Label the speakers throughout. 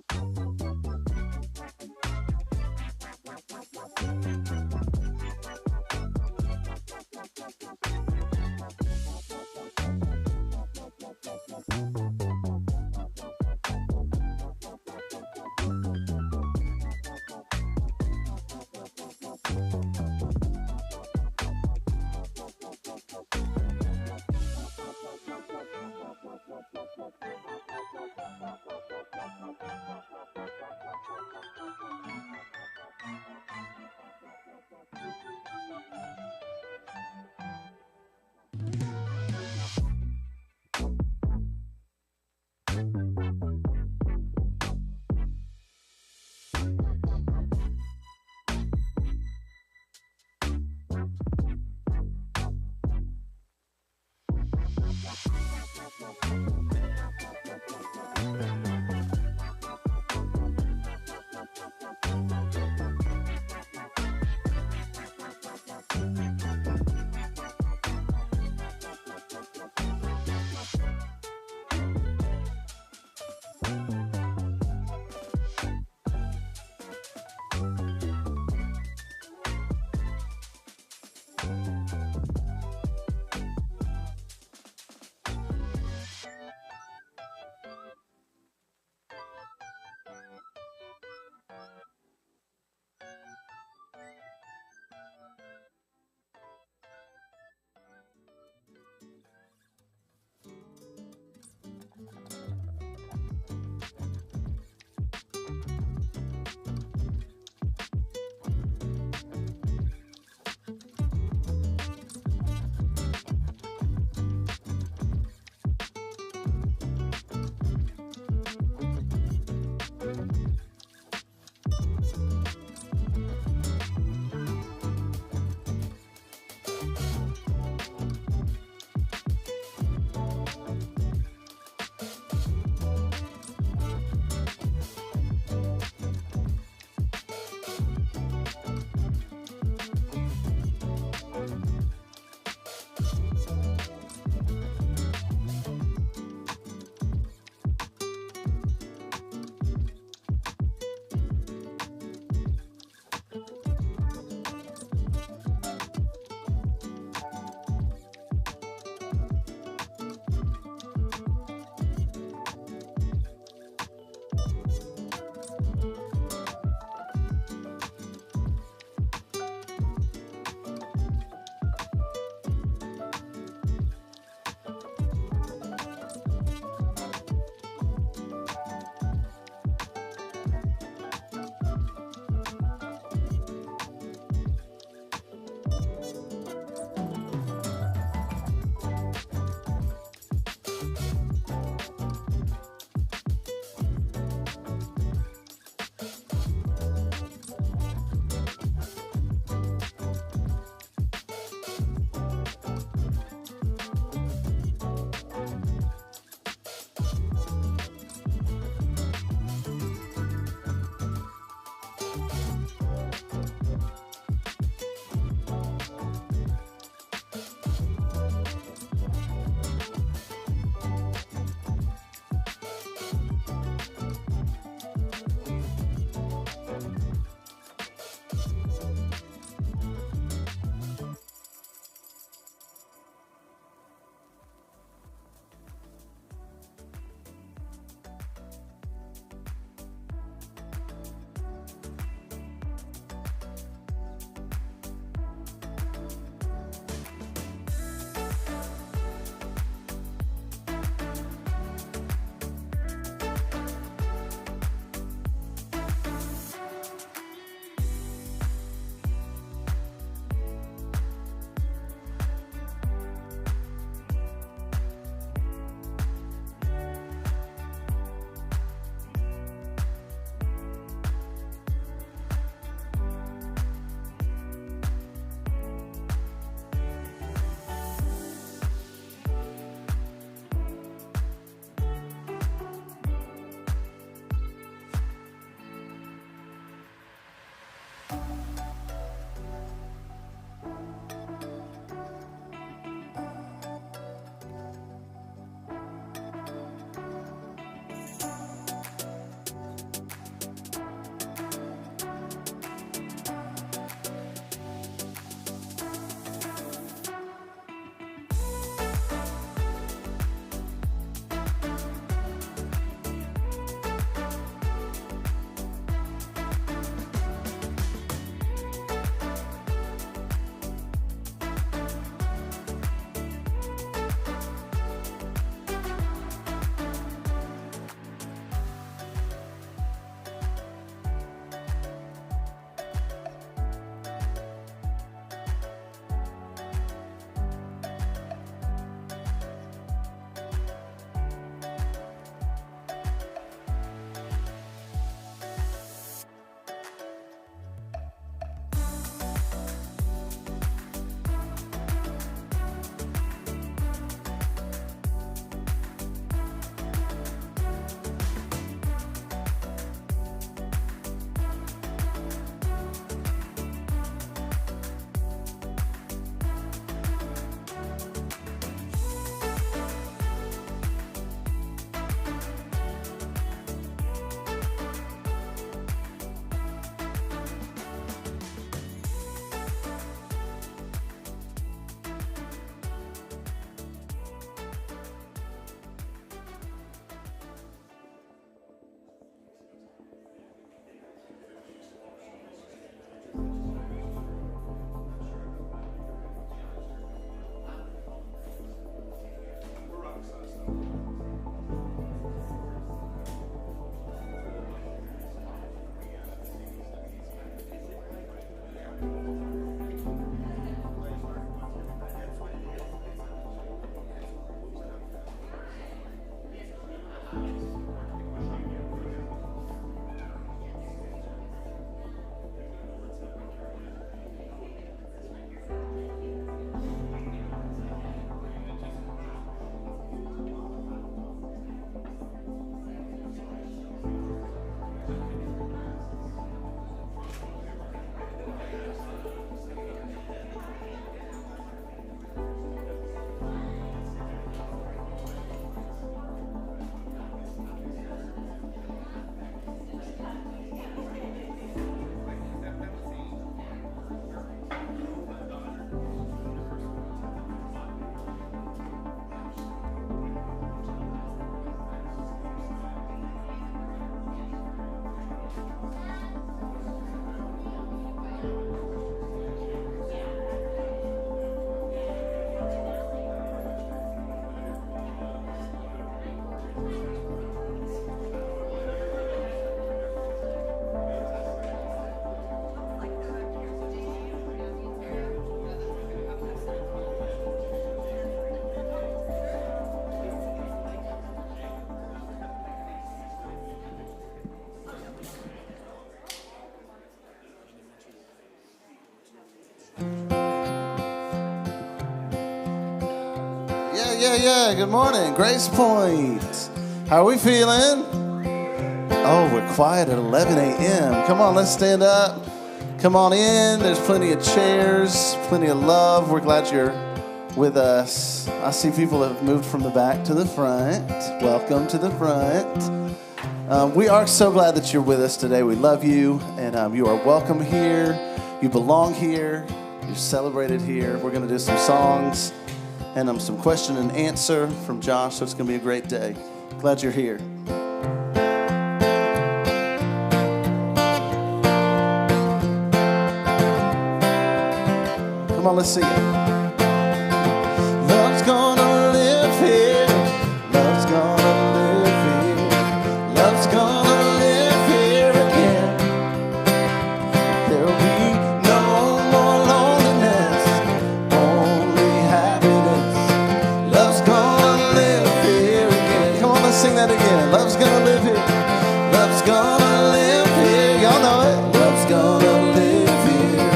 Speaker 1: Thank Yeah. Good morning, Grace Point. How are we feeling? Oh, we're quiet at 11 a.m. Come on, let's stand up. Come on in. There's plenty of chairs, plenty of love. We're glad you're with us. I see people have moved from the back to the front. Welcome to the front. We are so glad that you're with us today. We love you, and you are welcome here. You belong here. You're celebrated here. We're going to do some songs and some question and answer from Josh, so it's going to be a great day. Glad you're here. Come on, let's sing it. Love's gonna live here. Love's gonna live here. Love's gonna live here again. There'll be no more loneliness, only happiness. Love's gonna live here again. Come on, let's sing that again. Love's gonna live here. Love's gonna live here. Y'all know it. Love's gonna live here.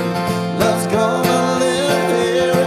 Speaker 1: Love's gonna live here.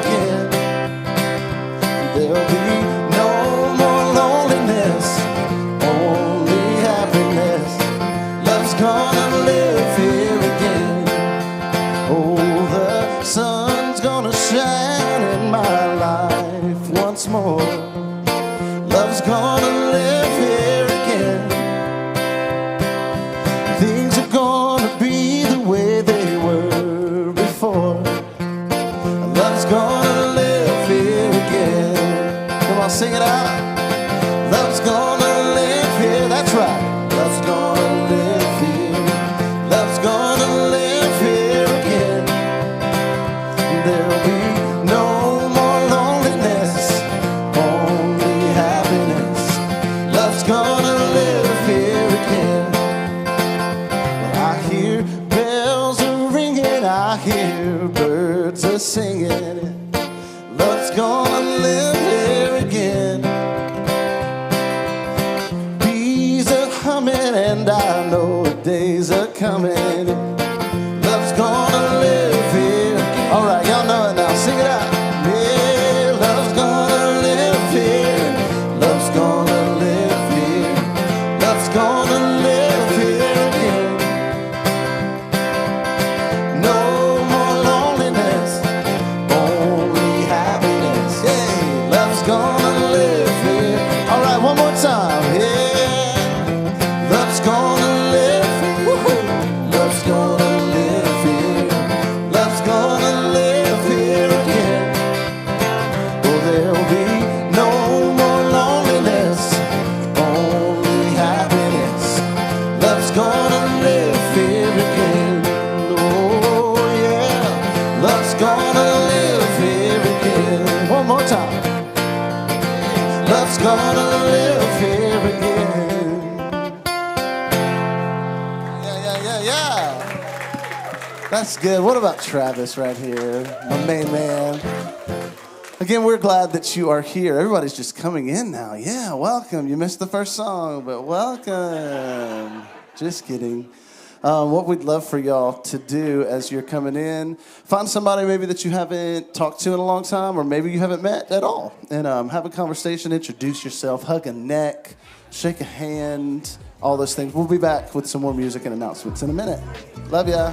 Speaker 1: I hear birds are singing. Love's gonna live here again. Bees are humming, and I know the days are coming. Love's gonna live here. All right, y'all know it now. Sing it out. Yeah, love's gonna live here. Love's gonna live here. Love's gonna live here again. No more loneliness, only happiness. Yeah, love's gonna live here. All right, one more time. Yeah, love's gonna live. Woo-hoo. Love's gonna live here. Love's gonna live here again. Oh, there'll be no more loneliness, only happiness. Love's gonna live here again. Oh, yeah. Love's gonna live here again. One more time. Love's gonna live here again. Yeah. That's good. What about Travis right here, my main man? Again, we're glad that you are here. Everybody's just coming in now. Yeah, welcome. You missed the first song, but welcome. Just kidding. What we'd love for y'all to do as you're coming in, find somebody maybe that you haven't talked to in a long time, or maybe you haven't met at all, and have a conversation, introduce yourself, hug a neck, shake a hand, all those things. We'll be back with some more music and announcements in a minute. Love ya.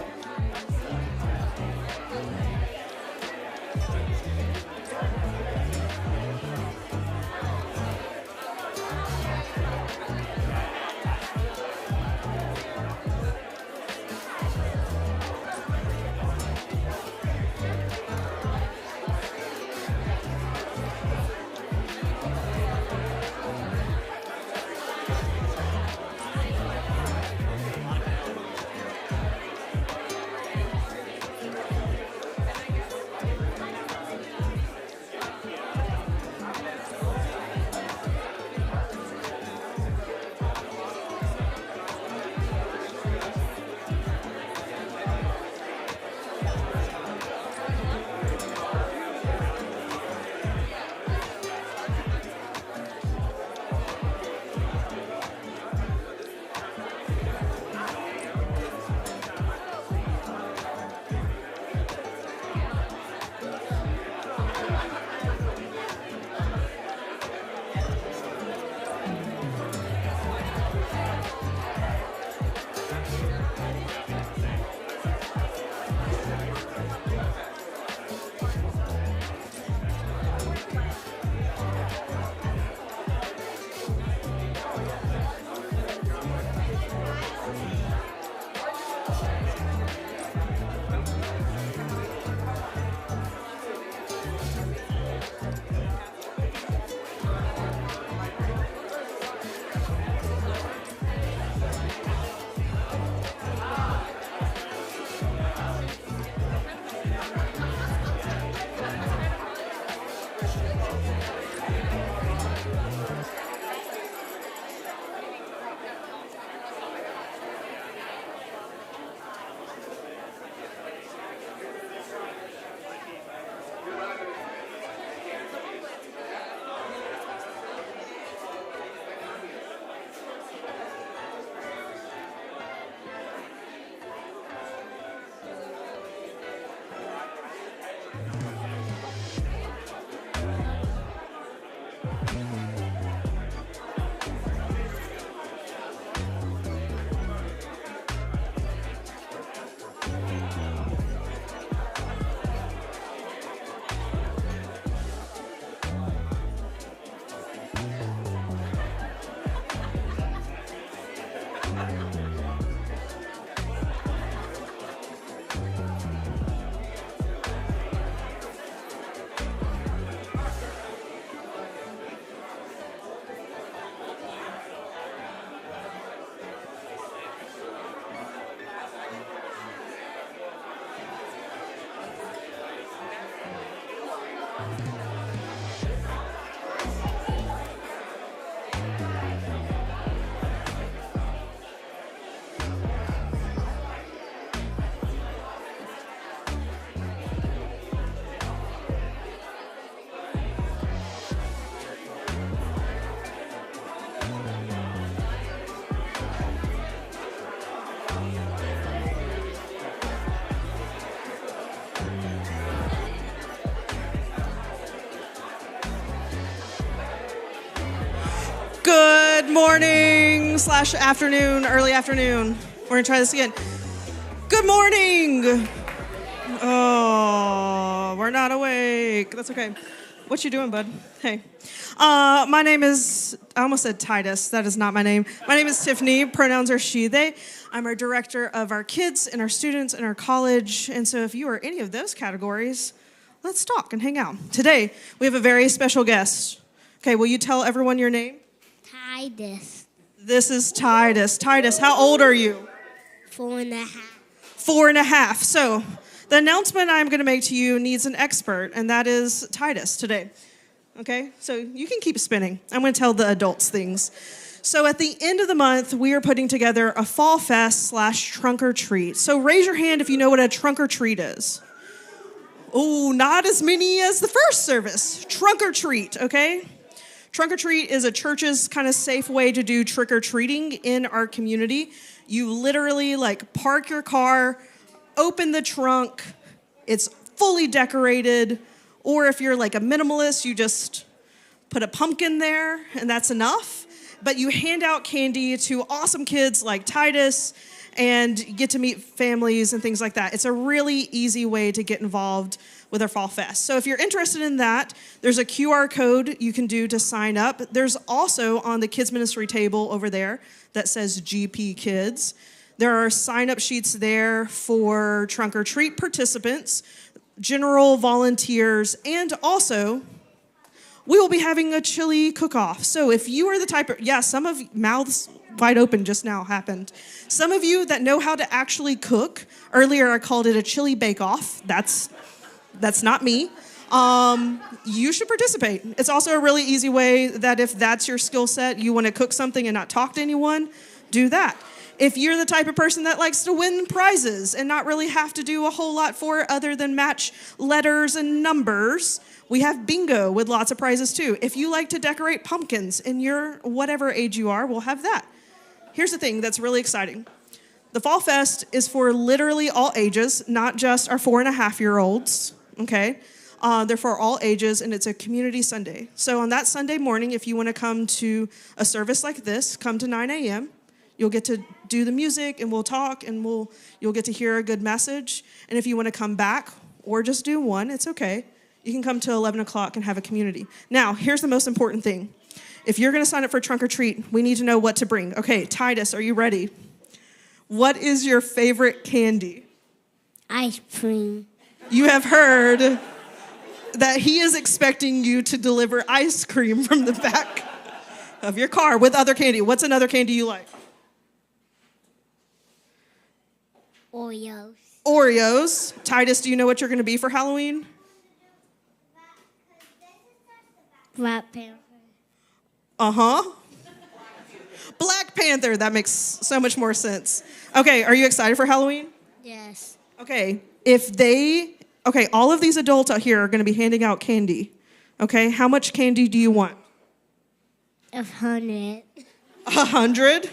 Speaker 2: Good morning / afternoon, early afternoon. We're gonna try this again. Good morning. Oh, we're not awake. That's okay. What you doing, bud? Hey. My name is, I almost said Titus. That is not my name. My name is Tiffany. Pronouns are she, they. I'm our director of our kids and our students and our college. And so if you are any of those categories, let's talk and hang out. Today, we have a very special guest. Okay, will you tell everyone your name?
Speaker 3: Titus.
Speaker 2: This is Titus. Titus, how old are you?
Speaker 3: 4.5.
Speaker 2: 4.5. So the announcement I'm going to make to you needs an expert, and that is Titus today. Okay, so you can keep spinning. I'm going to tell the adults things. So at the end of the month, we are putting together a Fall Fest / trunk or treat. So raise your hand if you know what a trunk or treat is. Oh, not as many as the first service. Trunk or treat, okay? Trunk or treat is a church's kind of safe way to do trick or treating in our community. You literally park your car, open the trunk, it's fully decorated, or if you're a minimalist, you just put a pumpkin there and that's enough. But you hand out candy to awesome kids like Titus and get to meet families and things like that. It's a really easy way to get involved with our Fall Fest. So if you're interested in that, there's a QR code you can do to sign up. There's also on the kids ministry table over there that says GP Kids. There are sign-up sheets there for trunk or treat participants, general volunteers, and also we will be having a chili cook-off. So if you are the type of, some of mouths wide open just now happened. Some of you that know how to actually cook, earlier I called it a chili bake-off. That's not me. You should participate. It's also a really easy way that if that's your skill set, you want to cook something and not talk to anyone, do that. If you're the type of person that likes to win prizes and not really have to do a whole lot for it other than match letters and numbers, we have bingo with lots of prizes too. If you like to decorate pumpkins in your whatever age you are, we'll have that. Here's the thing that's really exciting. The Fall Fest is for literally all ages, not just our 4.5-year-olds, okay? They're for all ages, and it's a community Sunday. So on that Sunday morning, if you want to come to a service like this, come to 9 a.m. You'll get to do the music, and we'll talk, and you'll get to hear a good message. And if you want to come back or just do one, it's okay. You can come to 11 o'clock and have a community. Now, here's the most important thing. If you're going to sign up for trunk or treat, we need to know what to bring. Okay, Titus, are you ready? What is your favorite candy?
Speaker 3: Ice cream.
Speaker 2: You have heard that he is expecting you to deliver ice cream from the back of your car with other candy. What's another candy you like?
Speaker 3: Oreos.
Speaker 2: Oreos. Titus, do you know what you're going to be for Halloween?
Speaker 3: Black Panther.
Speaker 2: Uh-huh. Black Panther. That makes so much more sense. Okay, are you excited for Halloween?
Speaker 3: Yes.
Speaker 2: Okay, all of these adults out here are going to be handing out candy. Okay, how much candy do you want?
Speaker 3: 100.
Speaker 2: 100?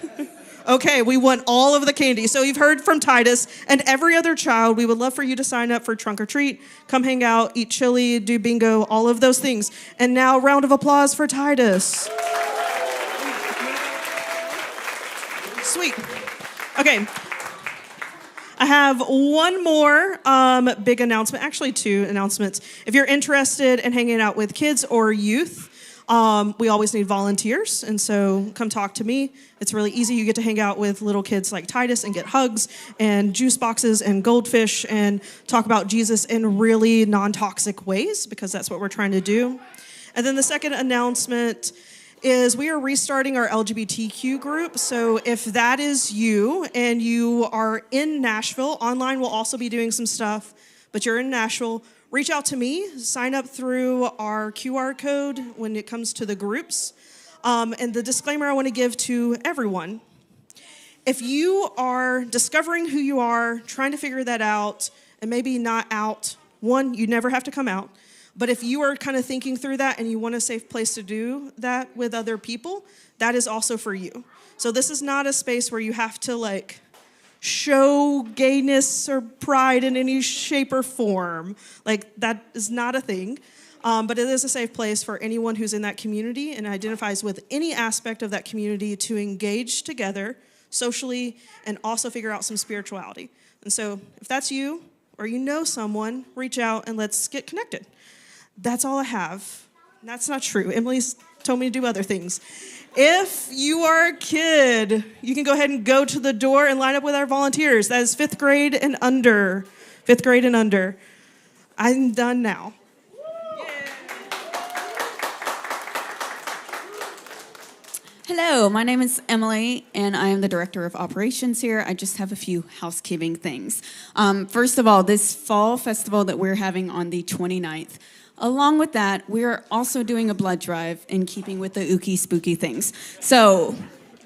Speaker 2: Okay, we want all of the candy. So you've heard from Titus and every other child. We would love for you to sign up for trunk or treat, come hang out, eat chili, do bingo, all of those things. And now, round of applause for Titus. Sweet. Okay. I have one more big announcement, actually 2 announcements. If you're interested in hanging out with kids or youth, we always need volunteers, and so come talk to me. It's really easy. You get to hang out with little kids like Titus and get hugs and juice boxes and goldfish and talk about Jesus in really non-toxic ways, because that's what we're trying to do. And then the second announcement is we are restarting our LGBTQ group. So if that is you and you are in Nashville, online we'll also be doing some stuff, but you're in Nashville, reach out to me, sign up through our QR code when it comes to the groups. And the disclaimer I want to give to everyone, if you are discovering who you are, trying to figure that out, and maybe not out, one, you never have to come out. But if you are kind of thinking through that and you want a safe place to do that with other people, that is also for you. So this is not a space where you have to show gayness or pride in any shape or form. That is not a thing. But it is a safe place for anyone who's in that community and identifies with any aspect of that community to engage together socially and also figure out some spirituality. And so if that's you or you know someone, reach out and let's get connected. That's all I have. That's not true. Emily's told me to do other things. If you are a kid, you can go ahead and go to the door and line up with our volunteers. That is 5th grade and under. 5th grade and under. I'm done now.
Speaker 4: Hello, my name is Emily, and I am the Director of Operations here. I just have a few housekeeping things. First of all, this fall festival that we're having on the 29th, along with that, we're also doing a blood drive in keeping with the ooky spooky things. So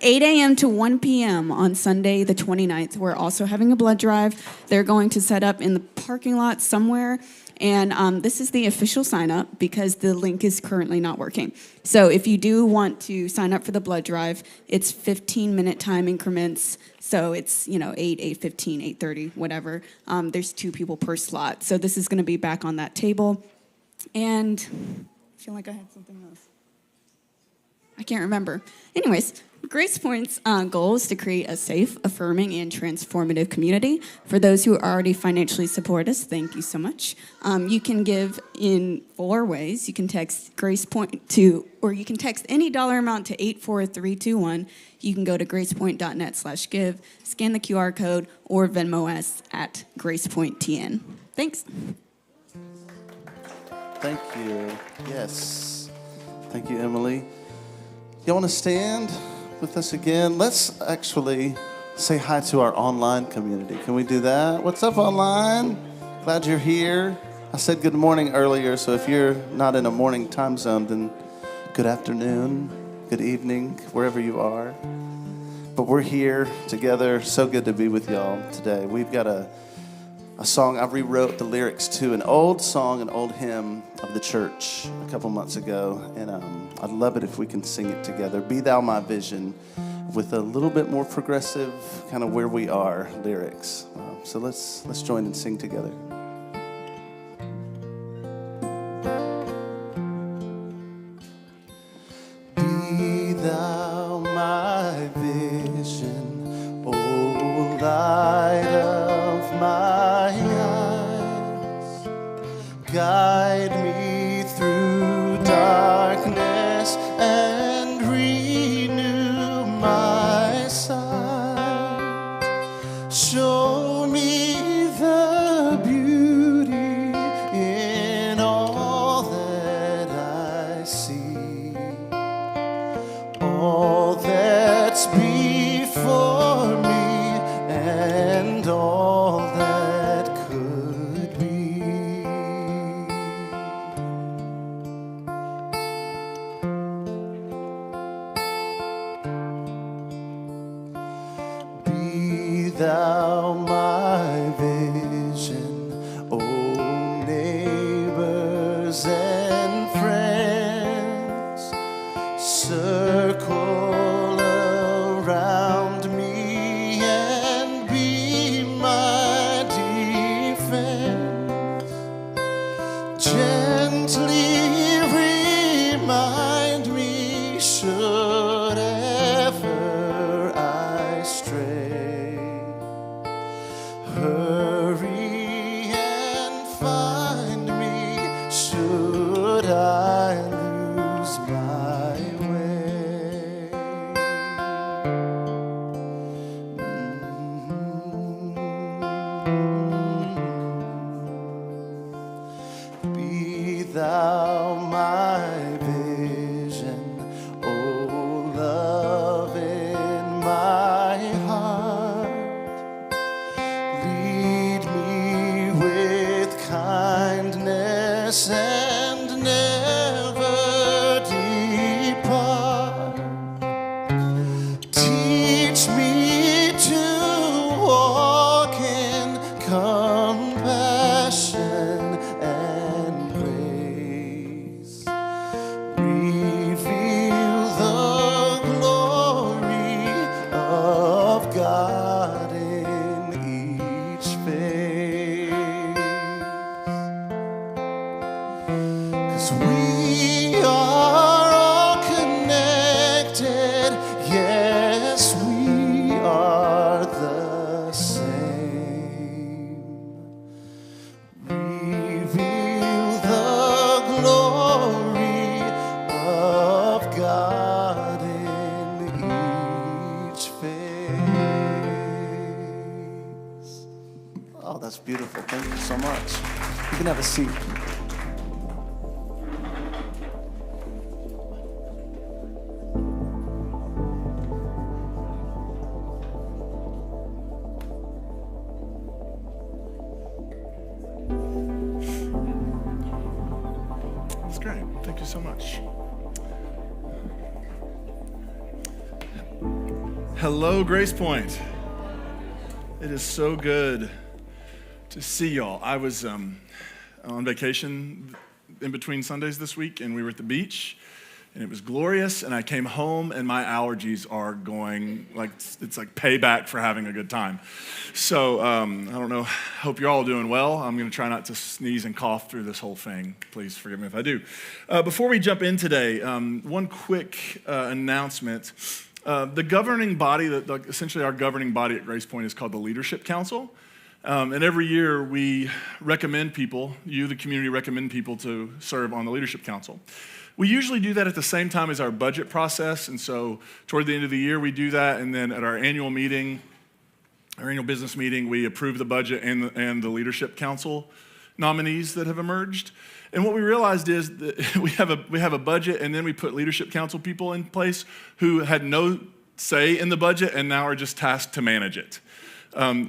Speaker 4: 8 a.m. to 1 p.m. on Sunday the 29th, we're also having a blood drive. They're going to set up in the parking lot somewhere. And this is the official sign up because the link is currently not working. So if you do want to sign up for the blood drive, it's 15-minute time increments. So it's, 8, 8:15, 8:30, whatever. There's 2 people per slot. So this is going to be back on that table. And I feel like I had something else. I can't remember. Anyways, Grace Point's goal is to create a safe, affirming, and transformative community. For those who already financially support us, thank you so much. You can give in 4 ways. You can text Grace Point or you can text any dollar amount to 84321. You can go to gracepoint.net/give, scan the QR code, or Venmo us at GracePointTN. Thanks.
Speaker 1: Thank you. Yes. Thank you, Emily. You want to stand with us again? Let's actually say hi to our online community. Can we do that? What's up, online? Glad you're here. I said good morning earlier, so if you're not in a morning time zone, then good afternoon, good evening, wherever you are. But we're here together. So good to be with y'all today. We've got a song. I rewrote the lyrics to an old song, an old hymn of the church a couple months ago, and I'd love it if we can sing it together. Be Thou My Vision, with a little bit more progressive, kind of where we are lyrics. So let's join and sing together. Be Thou my vision, O light of my eyes, guide me through darkness and renew my sight. Show me the beauty in all that I see, all that's before me and all that could be. Be Thou my vision, O neighbors and friends, circle around me and be my defense. Gently remind me should ever I stray. Hurry and find me should I lose my way. Be Thou my vision, O love in my heart. Lead me with kindness and never depart. Teach me to walk in compassion and grace. Reveal the glory of God in each face. Oh, that's beautiful. Thank you so much. You can have a seat.
Speaker 5: That's great. Thank you so much. Hello, Grace Point. It is so good to see y'all. I was on vacation in between Sundays this week, and we were at the beach, and it was glorious, and I came home, and my allergies are going, like, it's like payback for having a good time. So, I don't know, hope you're all doing well. I'm going to try not to sneeze and cough through this whole thing. Please forgive me if I do. Before we jump in today, one quick announcement. The governing body, essentially our governing body at Grace Point is called the Leadership Council. And every year we recommend people, the community, recommend people to serve on the Leadership Council. We usually do that at the same time as our budget process, and so toward the end of the year we do that, and then at our annual meeting, our annual business meeting, we approve the budget and the Leadership Council nominees that have emerged. And what we realized is that we have a budget, and then we put Leadership Council people in place who had no say in the budget and now are just tasked to manage it.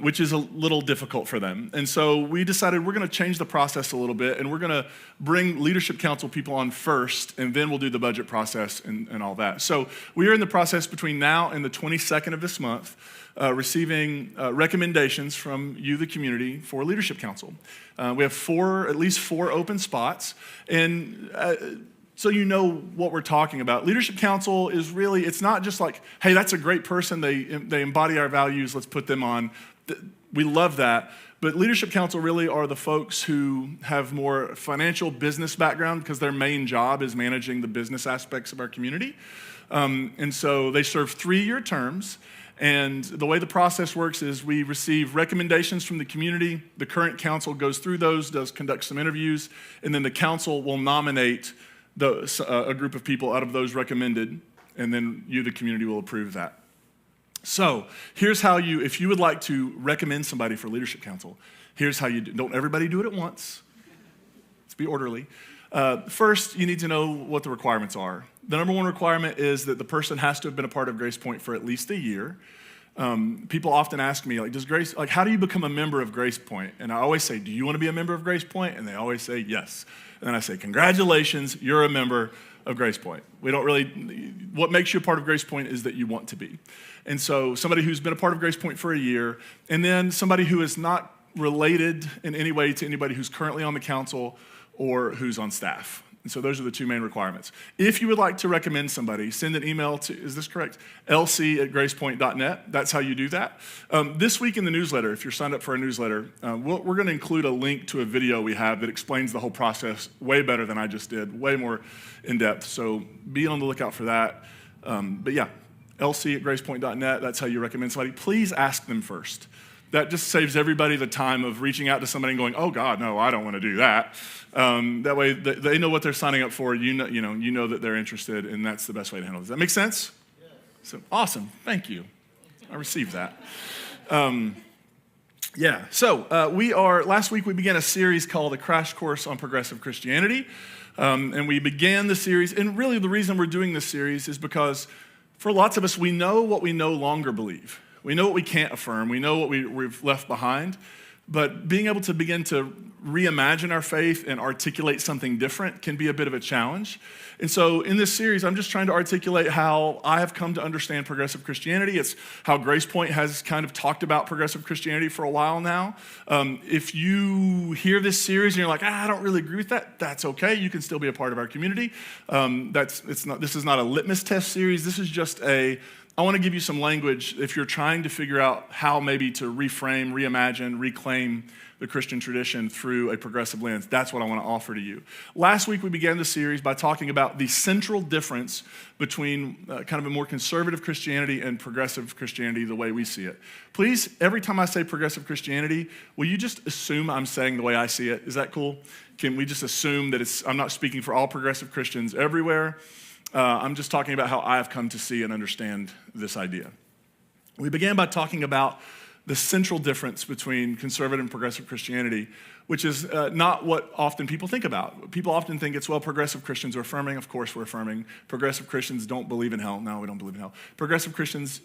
Speaker 5: Which is a little difficult for them. And so we decided we're going to change the process a little bit, and we're going to bring Leadership Council people on first, and then we'll do the budget process and all that. So we are in the process between now and the 22nd of this month, receiving recommendations from you, the community, for Leadership Council. We have at least four open spots, and so you know what we're talking about. Leadership Council is really, it's not just like, hey, that's a great person, they embody our values, let's put them on. We love that. But Leadership Council really are the folks who have more financial business background because their main job is managing the business aspects of our community. And so they serve 3-year terms. And the way the process works is we receive recommendations from the community. The current council goes through those, conducts some interviews, and then the council will nominate a group of people out of those recommended, and then you, the community, will approve that. So here's how if you would like to recommend somebody for Leadership Council, here's how you do. Don't everybody do it at once. Let's be orderly. First, you need to know what the requirements are. The number one requirement is that the person has to have been a part of Grace Point for at least a year. People often ask me, how do you become a member of Grace Point? And I always say, do you want to be a member of Grace Point? And they always say yes. And then I say, congratulations, you're a member of Grace Point. What makes you a part of Grace Point is that you want to be. And so somebody who's been a part of Grace Point for a year, and then somebody who is not related in any way to anybody who's currently on the council or who's on staff. And so those are the two main requirements. If you would like to recommend somebody, send an email to, is this correct? lc@gracepoint.net. That's how you do that. This week in the newsletter, if you're signed up for our newsletter, we're going to include a link to a video we have that explains the whole process way better than I just did, way more in depth. So be on the lookout for that. But yeah, lc@gracepoint.net. That's how you recommend somebody. Please ask them first. That just saves everybody the time of reaching out to somebody and going, oh God, no, I don't want to do that. That way they know what they're signing up for. You know that they're interested, and that's the best way to handle it. Does that make sense? Yes. So awesome. Thank you. I received that. Last week we began a series called A Crash Course on Progressive Christianity. And we began the series, and really the reason we're doing this series is because for lots of us, we know what we no longer believe. We know what we can't affirm. We know what we've left behind. But being able to begin to reimagine our faith and articulate something different can be a bit of a challenge. And so in this series, I'm just trying to articulate how I have come to understand progressive Christianity. It's how Grace Point has kind of talked about progressive Christianity for a while now. If you hear this series and you're like, I don't really agree with that, that's okay. You can still be a part of our community. This is not a litmus test series. This is just I want to give you some language if you're trying to figure out how maybe to reframe, reimagine, reclaim the Christian tradition through a progressive lens. That's what I want to offer to you. Last week, we began the series by talking about the central difference between kind of a more conservative Christianity and progressive Christianity, the way we see it. Please, every time I say progressive Christianity, will you just assume I'm saying the way I see it? Is that cool? Can we just assume that I'm not speaking for all progressive Christians everywhere? I'm just talking about how I have come to see and understand this idea. We began by talking about the central difference between conservative and progressive Christianity, which is not what often people think about. People often think it's, well, progressive Christians are affirming. Of course we're affirming. Progressive Christians don't believe in hell. No, we don't believe in hell. Progressive Christians,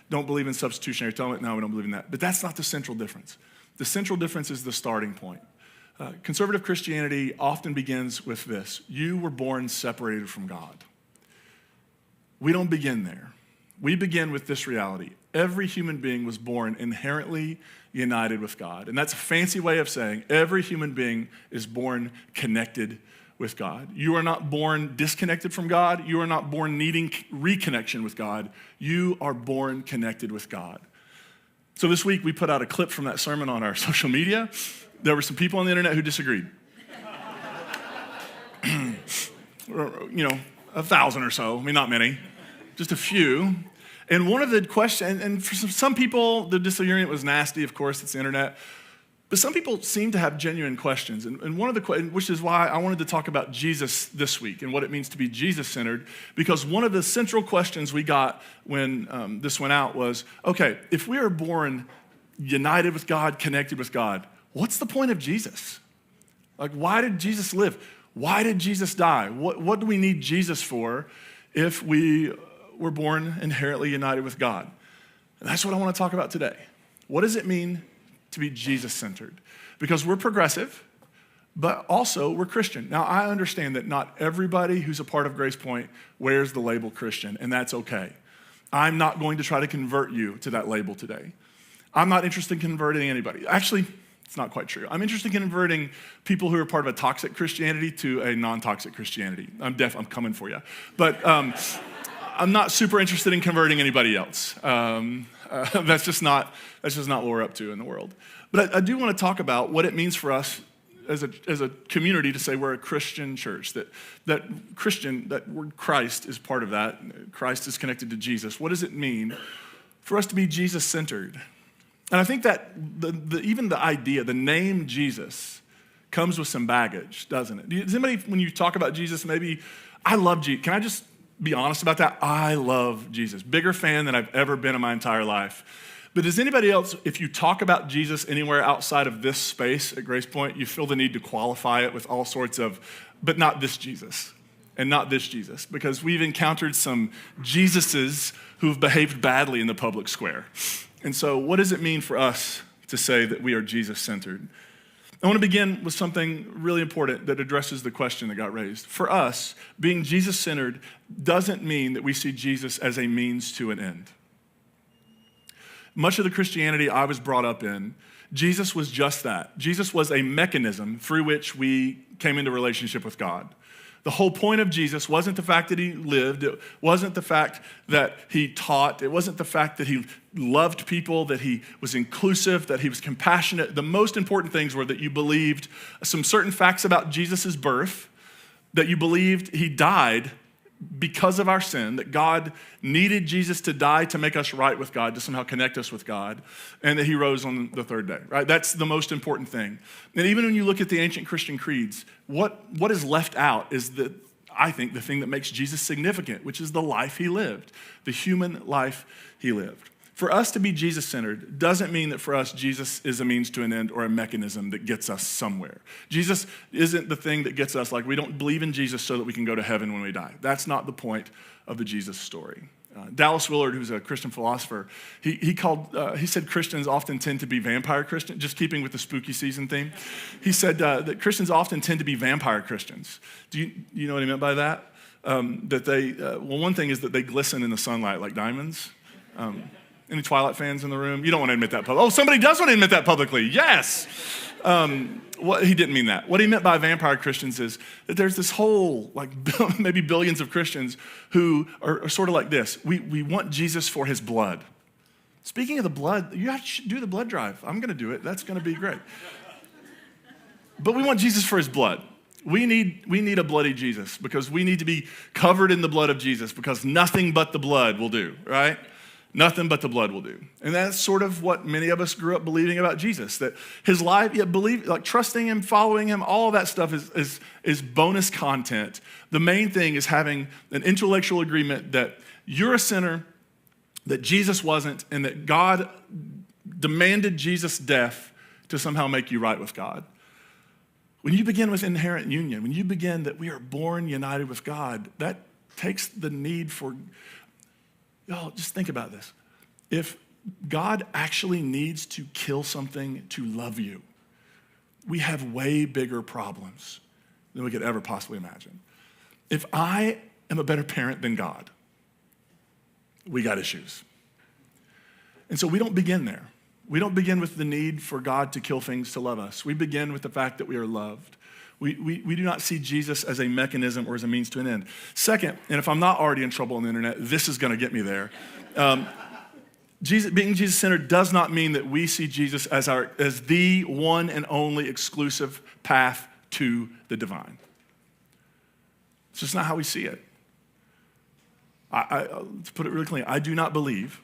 Speaker 5: don't believe in substitutionary atonement. No, we don't believe in that. But that's not the central difference. The central difference is the starting point. Conservative Christianity often begins with this: you were born separated from God. We don't begin there. We begin with this reality. Every human being was born inherently united with God. And that's a fancy way of saying every human being is born connected with God. You are not born disconnected from God. You are not born needing reconnection with God. You are born connected with God. So this week we put out a clip from that sermon on our social media. There were some people on the internet who disagreed. 1,000 or so. I mean, not many, just a few. And one of the questions, and for some people, the disagreement was nasty, of course, it's the internet. But some people seem to have genuine questions. And one of the questions, which is why I wanted to talk about Jesus this week and what it means to be Jesus-centered, because one of the central questions we got when this went out was, okay, if we are born united with God, connected with God, what's the point of Jesus? Like, why did Jesus live? Why did Jesus die? What do we need Jesus for if we were born inherently united with God? And that's what I want to talk about today. What does it mean to be Jesus-centered? Because we're progressive, but also we're Christian. Now, I understand that not everybody who's a part of Grace Point wears the label Christian, and that's okay. I'm not going to try to convert you to that label today. I'm not interested in converting anybody. Actually, it's not quite true. I'm interested in converting people who are part of a toxic Christianity to a non-toxic Christianity. I'm coming for you. But I'm not super interested in converting anybody else. That's just not what we're up to in the world. But I do want to talk about what it means for us as a community to say we're a Christian church, that Christian, that word Christ is part of that. Christ is connected to Jesus. What does it mean for us to be Jesus-centered? And I think that even the idea, the name Jesus, comes with some baggage, doesn't it? Does anybody, when you talk about Jesus, maybe, I love Jesus. Can I just be honest about that? I love Jesus. Bigger fan than I've ever been in my entire life. But does anybody else, if you talk about Jesus anywhere outside of this space at Grace Point, you feel the need to qualify it with all sorts of, but not this Jesus, and not this Jesus, because we've encountered some Jesuses who've behaved badly in the public square. And so what does it mean for us to say that we are Jesus-centered? I want to begin with something really important that addresses the question that got raised. For us, being Jesus-centered doesn't mean that we see Jesus as a means to an end. Much of the Christianity I was brought up in, Jesus was just that. Jesus was a mechanism through which we came into relationship with God. The whole point of Jesus wasn't the fact that he lived. It wasn't the fact that he taught. It wasn't the fact that he loved people, that he was inclusive, that he was compassionate. The most important things were that you believed some certain facts about Jesus' birth, that you believed he died because of our sin, that God needed Jesus to die to make us right with God, to somehow connect us with God, and that he rose on the third day, right? That's the most important thing. And even when you look at the ancient Christian creeds, what is left out is I think the thing that makes Jesus significant, which is the life he lived, the human life he lived. For us to be Jesus-centered doesn't mean that for us, Jesus is a means to an end or a mechanism that gets us somewhere. Jesus isn't the thing that gets us, like we don't believe in Jesus so that we can go to heaven when we die. That's not the point of the Jesus story. Dallas Willard, who's a Christian philosopher, he said Christians often tend to be vampire Christians, just keeping with the spooky season theme. He said that Christians often tend to be vampire Christians. Do you know what he meant by that? One thing is that they glisten in the sunlight like diamonds. Any Twilight fans in the room? You don't want to admit that publicly. Oh, somebody does want to admit that publicly. Yes. He didn't mean that. What he meant by vampire Christians is that there's this whole, maybe billions of Christians who are sort of like this. We want Jesus for his blood. Speaking of the blood, you should do the blood drive. I'm going to do it. That's going to be great. But we want Jesus for his blood. We need a bloody Jesus because we need to be covered in the blood of Jesus because nothing but the blood will do, right? Nothing but the blood will do. And that's sort of what many of us grew up believing about Jesus, that his life, trusting him, following him, all of that stuff is bonus content. The main thing is having an intellectual agreement that you're a sinner, that Jesus wasn't, and that God demanded Jesus' death to somehow make you right with God. When you begin with inherent union, when you begin that we are born united with God, that takes the need for, y'all, just think about this. If God actually needs to kill something to love you, we have way bigger problems than we could ever possibly imagine. If I am a better parent than God, we got issues. And so we don't begin there. We don't begin with the need for God to kill things to love us. We begin with the fact that we are loved. We do not see Jesus as a mechanism or as a means to an end. Second, and if I'm not already in trouble on the internet, this is going to get me there. Being Jesus-centered does not mean that we see Jesus as the one and only exclusive path to the divine. It's just not how we see it. To put it really clean, I do not believe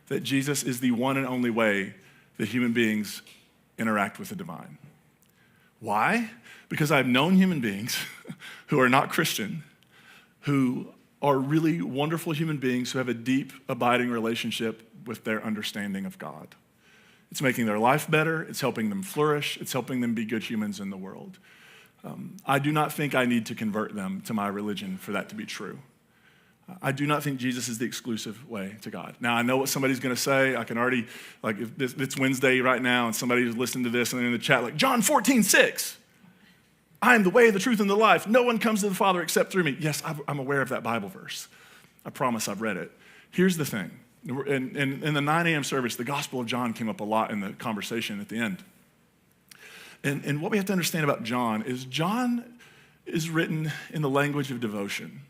Speaker 5: that Jesus is the one and only way that human beings interact with the divine. Why? Because I've known human beings who are not Christian, who are really wonderful human beings who have a deep, abiding relationship with their understanding of God. It's making their life better. It's helping them flourish. It's helping them be good humans in the world. I do not think I need to convert them to my religion for that to be true. I do not think Jesus is the exclusive way to God. Now, I know what somebody's going to say. I can already, like, if it's Wednesday right now and somebody's listening to this and they're in the chat, like, John 14:6. I am the way, the truth, and the life. No one comes to the Father except through me. Yes, I'm aware of that Bible verse. I promise I've read it. Here's the thing. In the 9 a.m. service, the Gospel of John came up a lot in the conversation at the end. And what we have to understand about John is written in the language of devotion.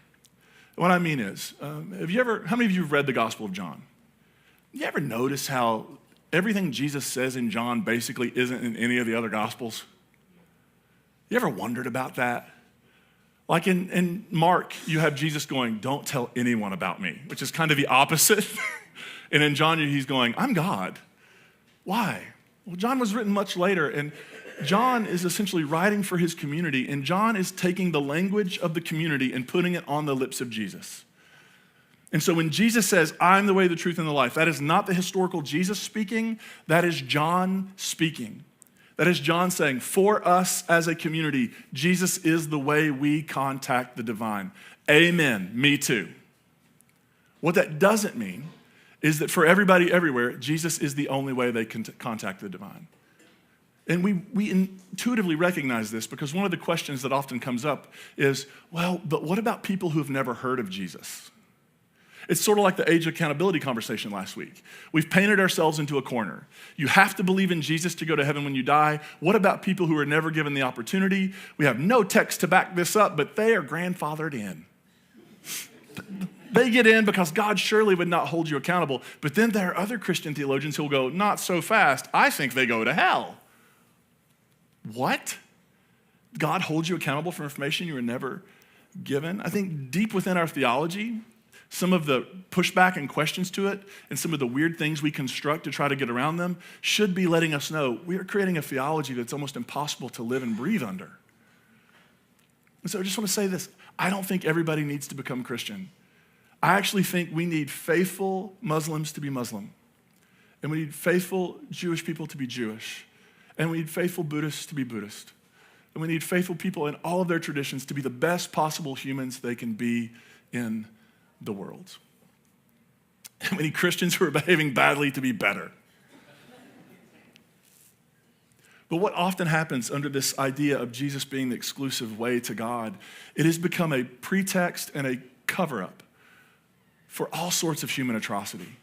Speaker 5: What I mean is, how many of you have read the Gospel of John? You ever notice how everything Jesus says in John basically isn't in any of the other Gospels? You ever wondered about that? Like in Mark, you have Jesus going, don't tell anyone about me, which is kind of the opposite. And in John, he's going, I'm God. Why? Well, John was written much later, and John is essentially writing for his community, and John is taking the language of the community and putting it on the lips of Jesus. And so when Jesus says, I'm the way, the truth, and the life, that is not the historical Jesus speaking, that is John speaking. That is John saying, for us as a community, Jesus is the way we contact the divine. Amen, me too. What that doesn't mean is that for everybody everywhere, Jesus is the only way they can contact the divine. And we intuitively recognize this because one of the questions that often comes up is, well, but what about people who have never heard of Jesus? It's sort of like the age of accountability conversation last week. We've painted ourselves into a corner. You have to believe in Jesus to go to heaven when you die. What about people who are never given the opportunity? We have no text to back this up, but they are grandfathered in. They get in because God surely would not hold you accountable. But then there are other Christian theologians who will go, not so fast. I think they go to hell. What? God holds you accountable for information you were never given? I think deep within our theology, some of the pushback and questions to it and some of the weird things we construct to try to get around them should be letting us know we are creating a theology that's almost impossible to live and breathe under. And so I just want to say this. I don't think everybody needs to become Christian. I actually think we need faithful Muslims to be Muslim. And we need faithful Jewish people to be Jewish. And we need faithful Buddhists to be Buddhist. And we need faithful people in all of their traditions to be the best possible humans they can be in the world. And we need Christians who are behaving badly to be better. But what often happens under this idea of Jesus being the exclusive way to God, it has become a pretext and a cover-up for all sorts of human atrocity.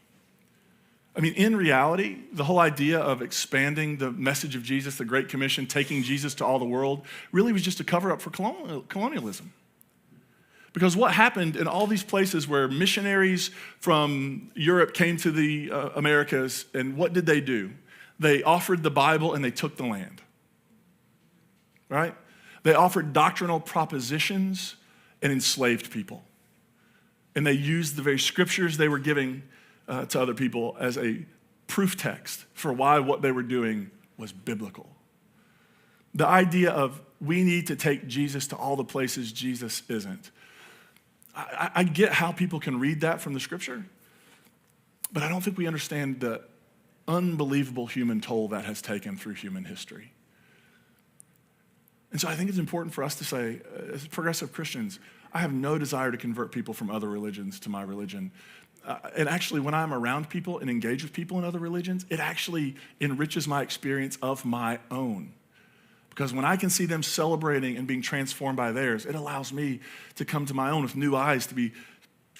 Speaker 5: I mean, in reality, the whole idea of expanding the message of Jesus, the Great Commission, taking Jesus to all the world, really was just a cover-up for colonialism. Because what happened in all these places where missionaries from Europe came to the Americas, and what did they do? They offered the Bible and they took the land, right? They offered doctrinal propositions and enslaved people. And they used the very scriptures they were giving to other people as a proof text for why what they were doing was biblical. The idea of we need to take Jesus to all the places Jesus isn't. I get how people can read that from the scripture, but I don't think we understand the unbelievable human toll that has taken through human history. And so I think it's important for us to say, as progressive Christians, I have no desire to convert people from other religions to my religion. And actually, when I'm around people and engage with people in other religions, it actually enriches my experience of my own. Because when I can see them celebrating and being transformed by theirs, it allows me to come to my own with new eyes, to be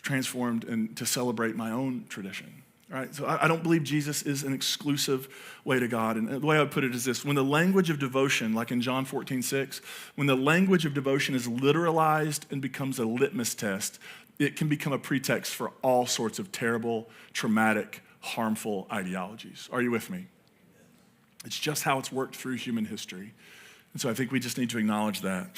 Speaker 5: transformed and to celebrate my own tradition. Right? So I don't believe Jesus is an exclusive way to God. And the way I would put it is this: when the language of devotion, like in John 14:6, when the language of devotion is literalized and becomes a litmus test, it can become a pretext for all sorts of terrible, traumatic, harmful ideologies. Are you with me? It's just how it's worked through human history. And so I think we just need to acknowledge that.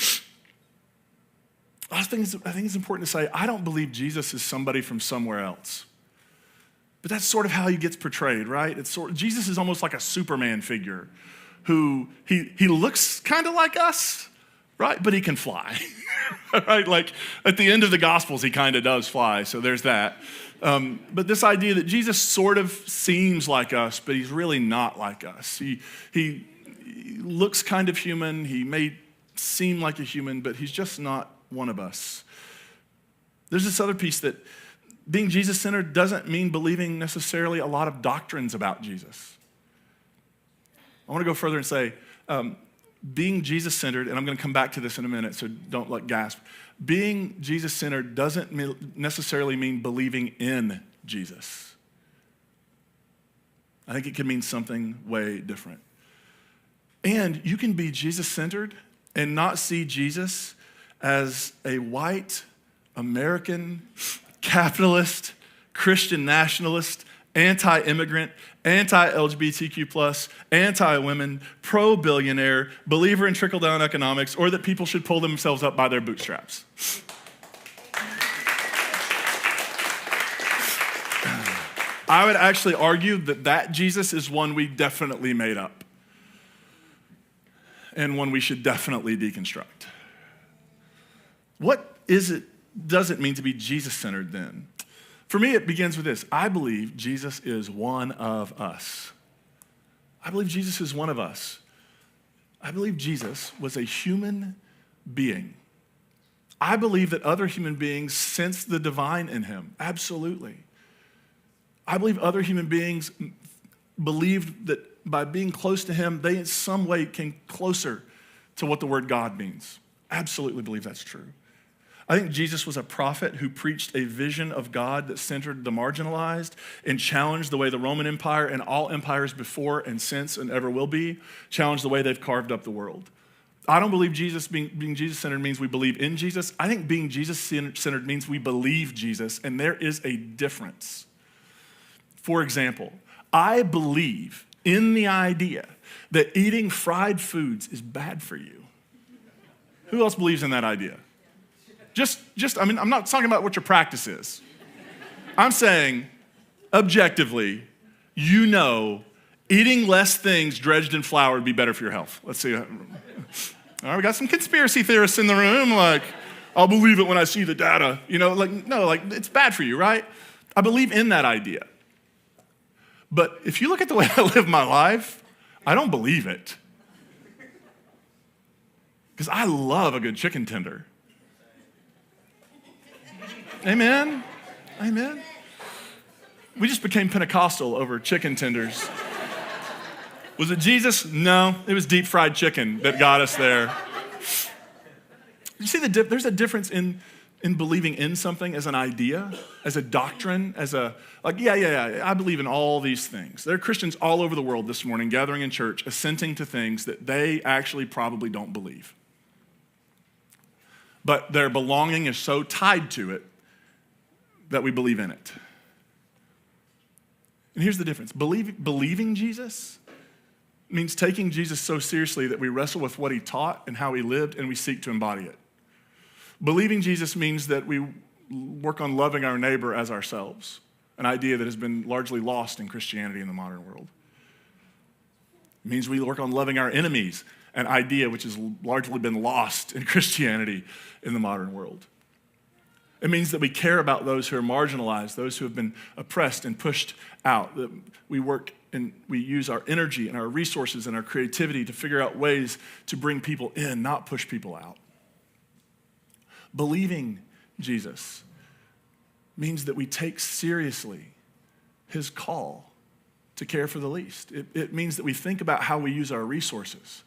Speaker 5: I think it's important to say, I don't believe Jesus is somebody from somewhere else. But that's sort of how he gets portrayed, right? Jesus is almost like a Superman figure who he looks kind of like us, right? But he can fly, right? Like at the end of the Gospels, he kind of does fly, so there's that. But this idea that Jesus sort of seems like us, but he's really not like us. He looks kind of human. He may seem like a human, but he's just not one of us. There's this other piece that being Jesus-centered doesn't mean believing necessarily a lot of doctrines about Jesus. I want to go further and say, being Jesus-centered, and I'm going to come back to this in a minute, so don't gasp. Being Jesus-centered doesn't necessarily mean believing in Jesus. I think it can mean something way different. And you can be Jesus-centered and not see Jesus as a white, American, capitalist, Christian nationalist, anti-immigrant, anti-LGBTQ+, anti-women, pro-billionaire, believer in trickle-down economics, or that people should pull themselves up by their bootstraps. I would actually argue that Jesus is one we definitely made up and one we should definitely deconstruct. What does it mean to be Jesus-centered then? For me, it begins with this. I believe Jesus is one of us. I believe Jesus is one of us. I believe Jesus was a human being. I believe that other human beings sense the divine in him. Absolutely. I believe other human beings believed that by being close to him, they in some way came closer to what the word God means. Absolutely believe that's true. I think Jesus was a prophet who preached a vision of God that centered the marginalized and challenged the way the Roman Empire and all empires before and since and ever will be, challenged the way they've carved up the world. I don't believe being Jesus-centered means we believe in Jesus. I think being Jesus-centered means we believe Jesus, and there is a difference. For example, I believe in the idea that eating fried foods is bad for you. Who else believes in that idea? I'm not talking about what your practice is. I'm saying, objectively, eating less things dredged in flour would be better for your health. Let's see. All right, we got some conspiracy theorists in the room, like, I'll believe it when I see the data. It's bad for you, right? I believe in that idea. But if you look at the way I live my life, I don't believe it. Because I love a good chicken tender. Amen? Amen? We just became Pentecostal over chicken tenders. Was it Jesus? No, it was deep fried chicken that got us there. You see, there's a difference in believing in something as an idea, as a doctrine, I believe in all these things. There are Christians all over the world this morning gathering in church, assenting to things that they actually probably don't believe. But their belonging is so tied to it that we believe in it. And here's the difference. Believing Jesus means taking Jesus so seriously that we wrestle with what he taught and how he lived, and we seek to embody it. Believing Jesus means that we work on loving our neighbor as ourselves, an idea that has been largely lost in Christianity in the modern world. It means we work on loving our enemies, an idea which has largely been lost in Christianity in the modern world. It means that we care about those who are marginalized, those who have been oppressed and pushed out, that we work and we use our energy and our resources and our creativity to figure out ways to bring people in, not push people out. Believing Jesus means that we take seriously his call to care for the least. It means that we think about how we use our resources,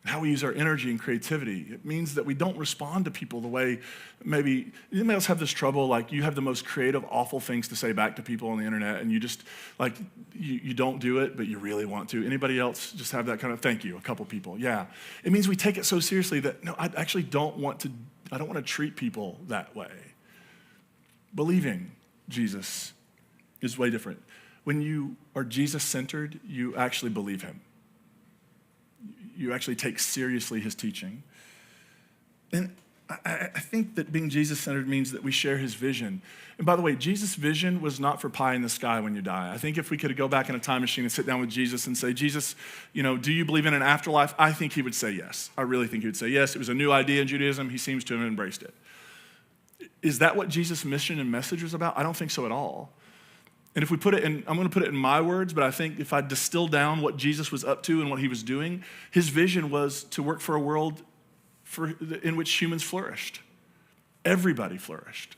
Speaker 5: how we use our energy and creativity. It means that we don't respond to people the way maybe, anybody else have this trouble, like you have the most creative, awful things to say back to people on the internet and you just, like, you don't do it, but you really want to. Anybody else just have that kind of, thank you, a couple people, yeah. It means we take it so seriously that, no, I actually don't want to treat people that way. Believing Jesus is way different. When you are Jesus-centered, you actually believe him. You actually take seriously his teaching. And I think that being Jesus-centered means that we share his vision. And by the way, Jesus' vision was not for pie in the sky when you die. I think if we could go back in a time machine and sit down with Jesus and say, Jesus, do you believe in an afterlife? I think he would say yes. I really think he would say yes. It was a new idea in Judaism. He seems to have embraced it. Is that what Jesus' mission and message was about? I don't think so at all. And if we put it in, I'm going to put it in my words, but I think if I distill down what Jesus was up to and what he was doing, his vision was to work for a world in which humans flourished. Everybody flourished.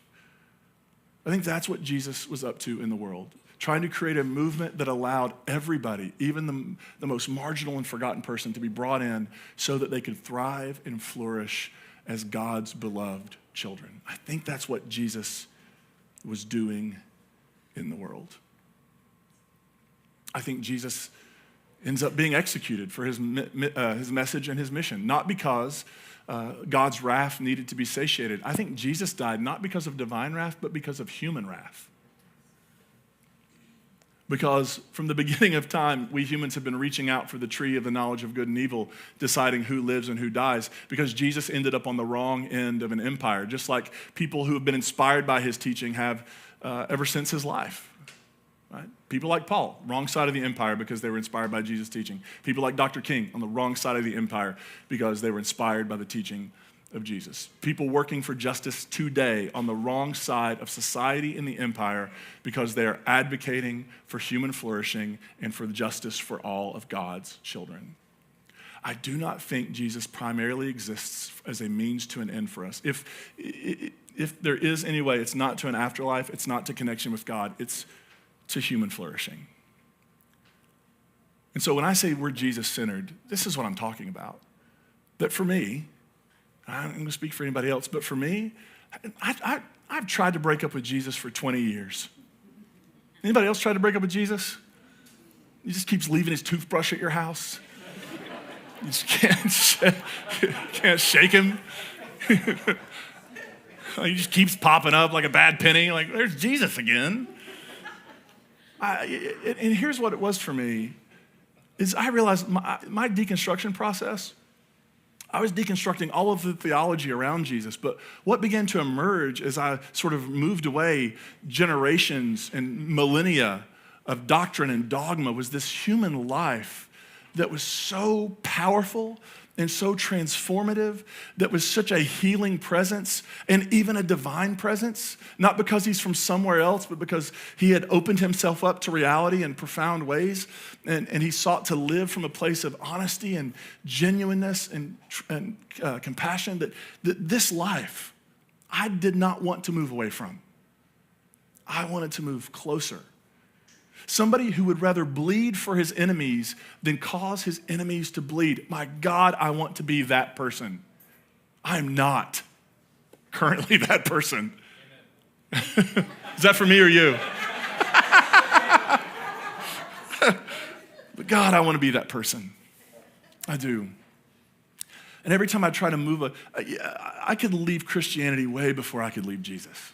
Speaker 5: I think that's what Jesus was up to in the world, trying to create a movement that allowed everybody, even the most marginal and forgotten person, to be brought in so that they could thrive and flourish as God's beloved children. I think that's what Jesus was doing in the world. I think Jesus ends up being executed for his message and his mission, not because God's wrath needed to be satiated. I think Jesus died not because of divine wrath, but because of human wrath. Because from the beginning of time, we humans have been reaching out for the tree of the knowledge of good and evil, deciding who lives and who dies, because Jesus ended up on the wrong end of an empire, just like people who have been inspired by his teaching have ever since his life. Right? People like Paul, wrong side of the empire because they were inspired by Jesus' teaching. People like Dr. King on the wrong side of the empire because they were inspired by the teaching of Jesus. People working for justice today on the wrong side of society and the empire because they are advocating for human flourishing and for justice for all of God's children. I do not think Jesus primarily exists as a means to an end for us. If there is any way, it's not to an afterlife, it's not to connection with God, it's to human flourishing. And so when I say we're Jesus-centered, this is what I'm talking about. That for me, I'm going to speak for anybody else, but for me, I've tried to break up with Jesus for 20 years. Anybody else tried to break up with Jesus? He just keeps leaving his toothbrush at your house. You just can't shake him. He just keeps popping up like a bad penny. Like, there's Jesus again. And here's what it was for me, is I realized my deconstruction process, I was deconstructing all of the theology around Jesus, but what began to emerge as I sort of moved away generations and millennia of doctrine and dogma was this human life that was so powerful and so transformative, that was such a healing presence and even a divine presence, not because he's from somewhere else, but because he had opened himself up to reality in profound ways, and he sought to live from a place of honesty and genuineness and compassion that this life I did not want to move away from. I wanted to move closer. Somebody who would rather bleed for his enemies than cause his enemies to bleed. My God, I want to be that person. I am not currently that person. Is that for me or you? But God, I want to be that person. I do. And every time I try to move, I could leave Christianity way before I could leave Jesus.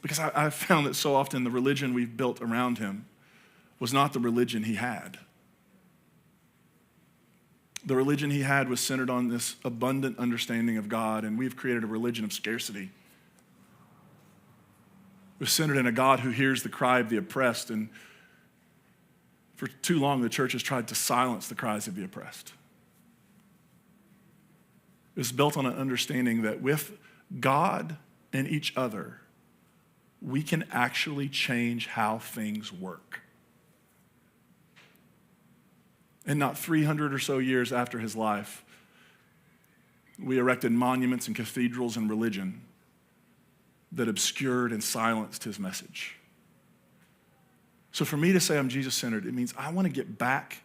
Speaker 5: Because I found that so often the religion we've built around him was not the religion he had. The religion he had was centered on this abundant understanding of God, and we've created a religion of scarcity. It was centered in a God who hears the cry of the oppressed, and for too long the church has tried to silence the cries of the oppressed. It was built on an understanding that with God and each other, we can actually change how things work. And not 300 or so years after his life, we erected monuments and cathedrals and religion that obscured and silenced his message. So for me to say I'm Jesus-centered, it means I want to get back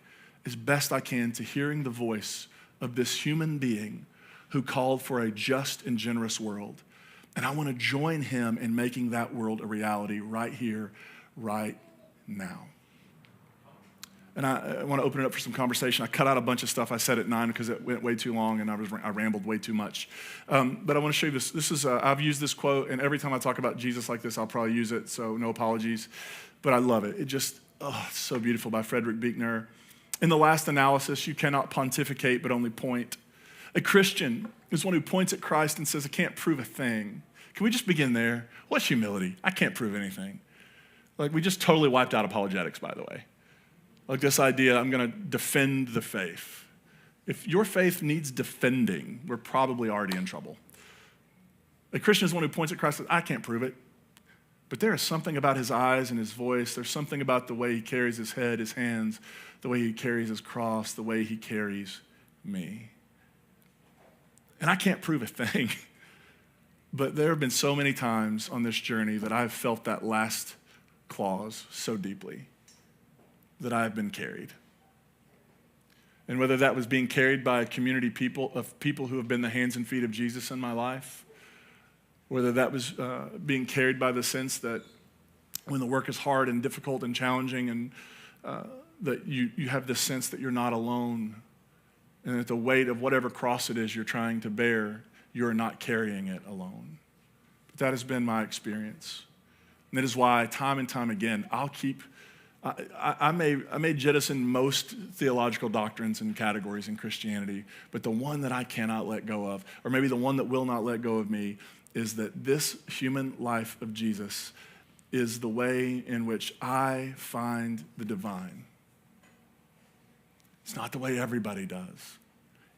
Speaker 5: as best I can to hearing the voice of this human being who called for a just and generous world. And I want to join him in making that world a reality right here, right now. And I want to open it up for some conversation. I cut out a bunch of stuff I said at 9 because it went way too long and I rambled way too much. But I want to show you this. This is I've used this quote, and every time I talk about Jesus like this, I'll probably use it, so no apologies. But I love it. It just, it's so beautiful, by Frederick Buechner. In the last analysis, you cannot pontificate but only point. A Christian is one who points at Christ and says, I can't prove a thing. Can we just begin there? What's humility? I can't prove anything. Like, we just totally wiped out apologetics, by the way. Like this idea, I'm going to defend the faith. If your faith needs defending, we're probably already in trouble. A Christian is one who points at Christ and says, I can't prove it. But there is something about his eyes and his voice. There's something about the way he carries his head, his hands, the way he carries his cross, the way he carries me. And I can't prove a thing. But there have been so many times on this journey that I've felt that last clause so deeply, that I've been carried. And whether that was being carried by a community of people who have been the hands and feet of Jesus in my life, whether that was being carried by the sense that when the work is hard and difficult and challenging, and that you have this sense that you're not alone, and that the weight of whatever cross it is you're trying to bear, you're not carrying it alone. But that has been my experience. And that is why time and time again, I may jettison most theological doctrines and categories in Christianity, but the one that I cannot let go of, or maybe the one that will not let go of me, is that this human life of Jesus is the way in which I find the divine. It's not the way everybody does,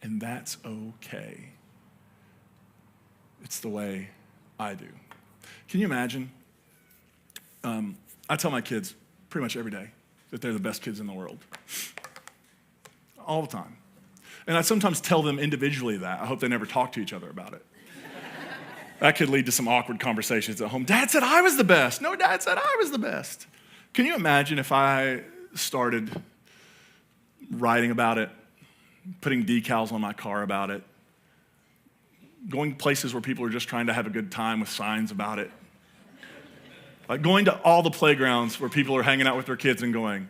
Speaker 5: and that's okay. It's the way I do. Can you imagine? I tell my kids pretty much every day that they're the best kids in the world. All the time. And I sometimes tell them individually that. I hope they never talk to each other about it. That could lead to some awkward conversations at home. Dad said I was the best. No, Dad said I was the best. Can you imagine if I started writing about it, putting decals on my car about it, going places where people are just trying to have a good time with signs about it? Like going to all the playgrounds where people are hanging out with their kids and going,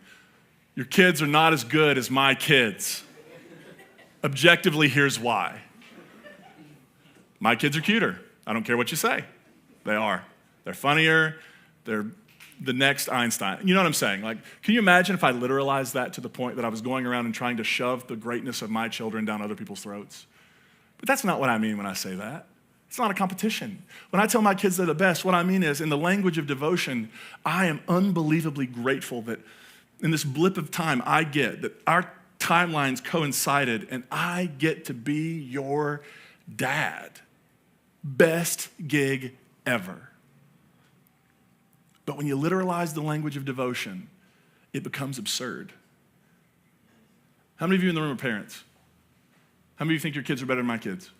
Speaker 5: your kids are not as good as my kids. Objectively, here's why. My kids are cuter. I don't care what you say. They are. They're funnier. They're the next Einstein. You know what I'm saying? Like, can you imagine if I literalized that to the point that I was going around and trying to shove the greatness of my children down other people's throats? But that's not what I mean when I say that. It's not a competition. When I tell my kids they're the best, what I mean is, in the language of devotion, I am unbelievably grateful that in this blip of time I get, that our timelines coincided and I get to be your dad. Best gig ever. But when you literalize the language of devotion, it becomes absurd. How many of you in the room are parents? How many of you think your kids are better than my kids?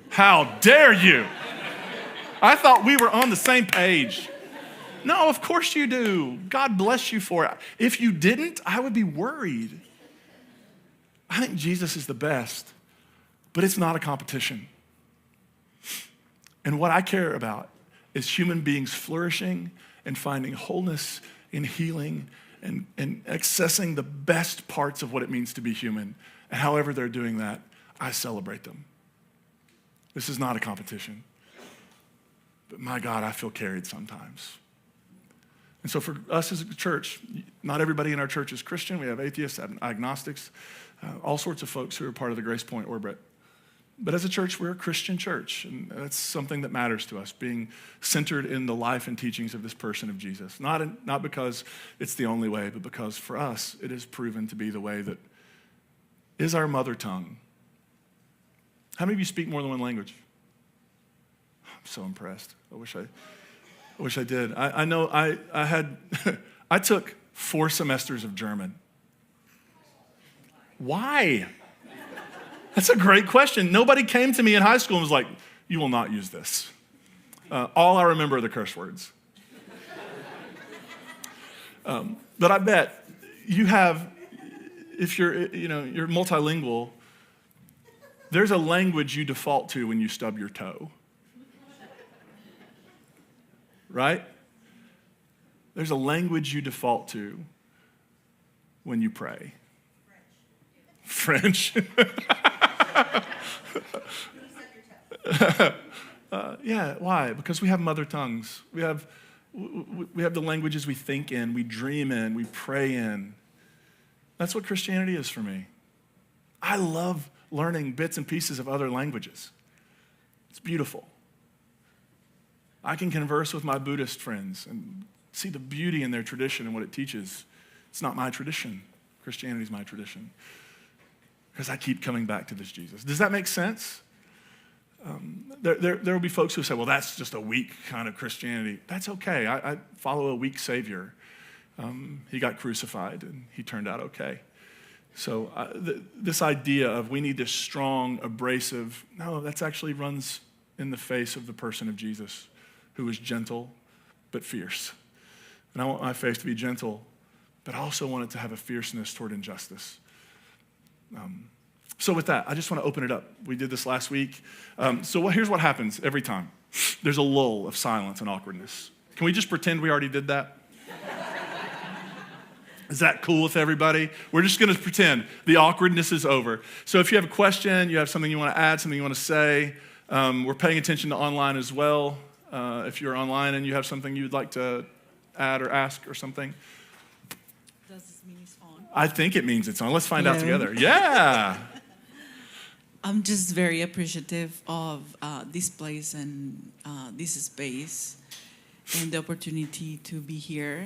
Speaker 5: How dare you? I thought we were on the same page. No, of course you do. God bless you for it. If you didn't, I would be worried. I think Jesus is the best, but it's not a competition. And what I care about is human beings flourishing and finding wholeness and healing and accessing the best parts of what it means to be human. And however they're doing that, I celebrate them. This is not a competition. But my God, I feel carried sometimes. And so for us as a church, not everybody in our church is Christian. We have atheists, agnostics, all sorts of folks who are part of the Grace Point orbit. But as a church, we're a Christian church, and that's something that matters to us, being centered in the life and teachings of this person of Jesus. Not because it's the only way, but because for us, it is proven to be the way that is our mother tongue. How many of you speak more than one language? I'm so impressed. I wish I did. I know I had, I took 4 semesters of German. Why? That's a great question. Nobody came to me in high school and was like, you will not use this. All I remember are the curse words. But I bet you have, if you're multilingual, there's a language you default to when you stub your toe. Right? There's a language you default to when you pray. French. Yeah, why? Because we have mother tongues. We have the languages we think in, we dream in, we pray in. That's what Christianity is for me. I love learning bits and pieces of other languages. It's beautiful. I can converse with my Buddhist friends and see the beauty in their tradition and what it teaches. It's not my tradition. Christianity is my tradition. Because I keep coming back to this Jesus. Does that make sense? There will be folks who say, well, that's just a weak kind of Christianity. That's okay. I follow a weak Savior. He got crucified and he turned out okay. So this idea of we need this strong, abrasive, no, that's actually runs in the face of the person of Jesus, who was gentle but fierce. And I want my faith to be gentle, but I also want it to have a fierceness toward injustice. So with that, I just want to open it up. We did this last week. Here's what happens every time. There's a lull of silence and awkwardness. Can we just pretend we already did that? Is that cool with everybody? We're just going to pretend the awkwardness is over. So if you have a question, you have something you want to add, something you want to say, we're paying attention to online as well. If you're online and you have something you'd like to add or ask or something.
Speaker 6: Does this mean it's on?
Speaker 5: I think it means it's on. Let's find out together. Yeah.
Speaker 6: I'm just very appreciative of this place and this space and the opportunity to be here,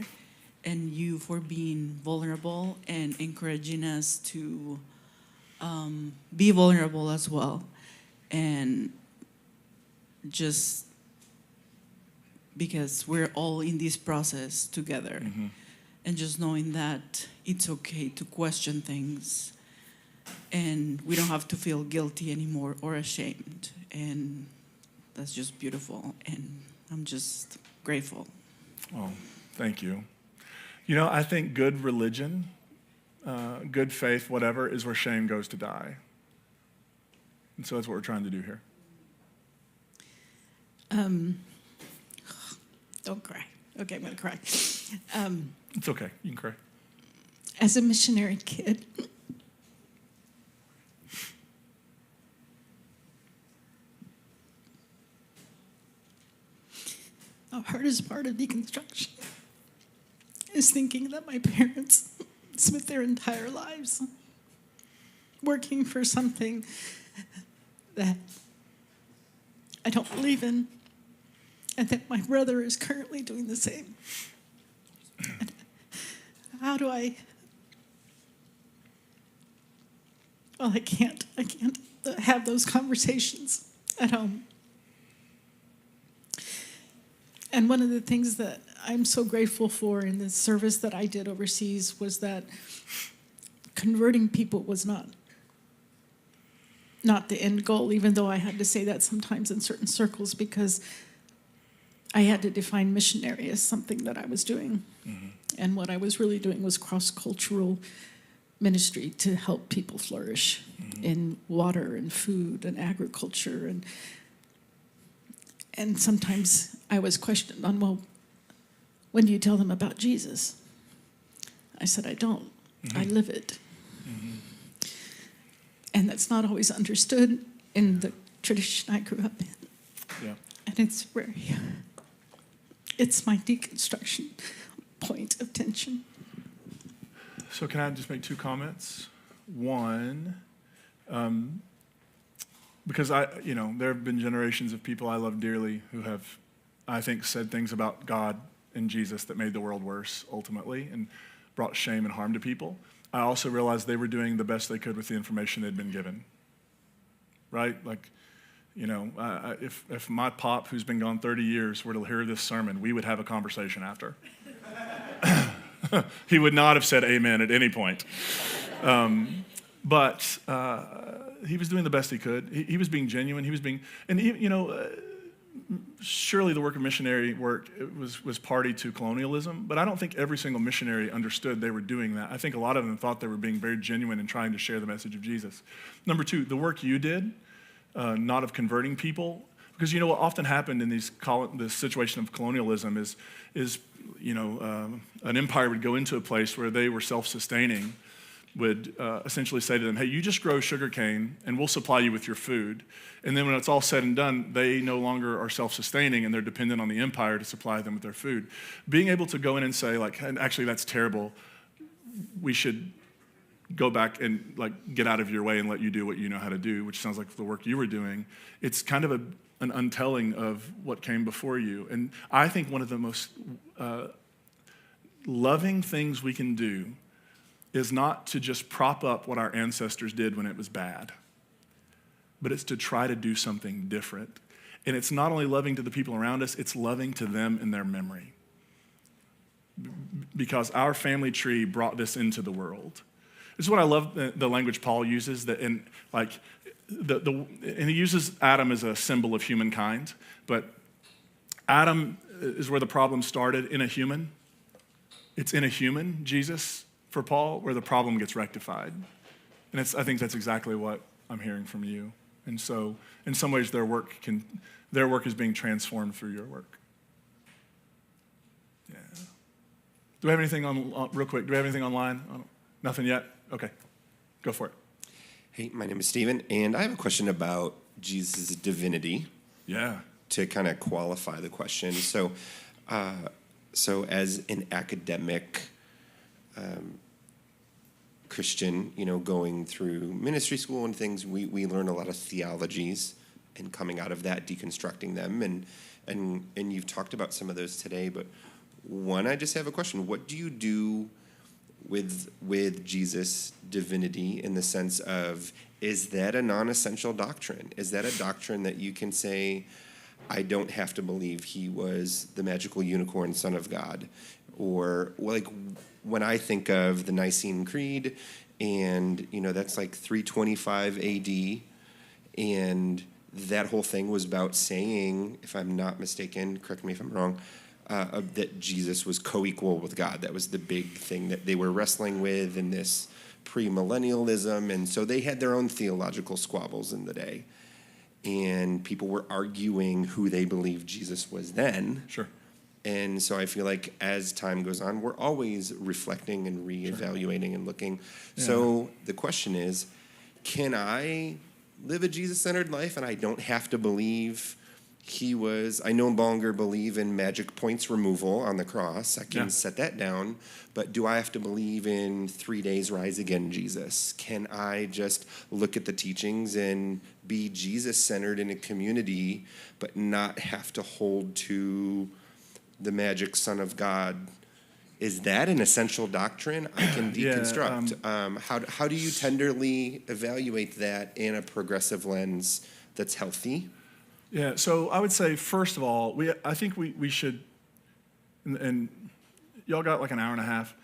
Speaker 6: and you for being vulnerable and encouraging us to be vulnerable as well. And just because we're all in this process together. Mm-hmm. And just knowing that it's okay to question things and we don't have to feel guilty anymore or ashamed. And that's just beautiful. And I'm just grateful.
Speaker 5: Oh, thank you. You know, I think good religion, good faith, whatever, is where shame goes to die. And so that's what we're trying to do here.
Speaker 7: Don't cry. Okay, I'm going to cry.
Speaker 5: It's okay. You can cry.
Speaker 7: As a missionary kid, the hardest part of deconstruction is thinking that my parents spent their entire lives working for something that I don't believe in, and that my brother is currently doing the same. And how do I? Well, I can't have those conversations at home. And one of the things that I'm so grateful for in the service that I did overseas was that converting people was not the end goal, even though I had to say that sometimes in certain circles, because I had to define missionary as something that I was doing. Mm-hmm. And what I was really doing was cross-cultural ministry to help people flourish in water and food and agriculture. And sometimes I was questioned on, well, when do you tell them about Jesus? I said, I don't. I live it. And that's not always understood in the tradition I grew up in.
Speaker 5: Yeah.
Speaker 7: And it's my deconstruction point of tension.
Speaker 5: So can I just make 2 comments? One, because there have been generations of people I love dearly who have, I think, said things about God and Jesus that made the world worse ultimately and brought shame and harm to people. I also realized they were doing the best they could with the information they'd been given, right? Like, You know, if my pop, who's been gone 30 years, were to hear this sermon, we would have a conversation after. He would not have said amen at any point. But he was doing the best he could. He was being genuine. He was being, and he, you know, surely the work of missionary work was party to colonialism, but I don't think every single missionary understood they were doing that. I think a lot of them thought they were being very genuine and trying to share the message of Jesus. Number two, the work you did, not of converting people, because you know what often happened in this situation of colonialism is you know, an empire would go into a place where they were self-sustaining, would essentially say to them, hey, you just grow sugarcane and we'll supply you with your food. And then when it's all said and done, they no longer are self-sustaining and they're dependent on the empire to supply them with their food. Being able to go in and say, like, actually, that's terrible. We should go back and like get out of your way and let you do what you know how to do, which sounds like the work you were doing. It's kind of an untelling of what came before you. And I think one of the most loving things we can do is not to just prop up what our ancestors did when it was bad, but it's to try to do something different. And it's not only loving to the people around us, it's loving to them in their memory. Because our family tree brought this into the world. This is what I love, the language Paul uses, that in like and he uses Adam as a symbol of humankind, but Adam is where the problem started in a human. It's in a human, Jesus, for Paul, where the problem gets rectified. And I think that's exactly what I'm hearing from you. And so, in some ways, their work is being transformed through your work. Yeah. Do we have anything real quick? Do we have anything online? Nothing yet? Okay, go for it.
Speaker 8: Hey, my name is Stephen, and I have a question about Jesus' divinity.
Speaker 5: Yeah.
Speaker 8: To kind of qualify the question. So as an academic Christian, you know, going through ministry school and things, we learn a lot of theologies, and coming out of that, deconstructing them, and you've talked about some of those today. But one, I just have a question: what do you do with Jesus' divinity, in the sense of, is that a non-essential doctrine? Is that a doctrine that you can say, I don't have to believe he was the magical unicorn son of God? Or, like, when I think of the Nicene Creed, and, you know, that's like 325 AD, and that whole thing was about saying, if I'm not mistaken, correct me if I'm wrong, that Jesus was co-equal with God. That was the big thing that they were wrestling with in this premillennialism, and so they had their own theological squabbles in the day. And people were arguing who they believed Jesus was then.
Speaker 5: Sure.
Speaker 8: And so I feel like as time goes on, we're always reflecting and reevaluating and looking. Yeah. So the question is, can I live a Jesus-centered life and I don't have to believe I no longer believe in magic points removal on the cross. I can set that down. But do I have to believe in 3 days rise again, Jesus? Can I just look at the teachings and be Jesus-centered in a community, but not have to hold to the magic Son of God? Is that an essential doctrine I can deconstruct? How do you tenderly evaluate that in a progressive lens that's healthy?
Speaker 5: Yeah, so I would say, first of all, I think we should, and y'all got like an hour and a half.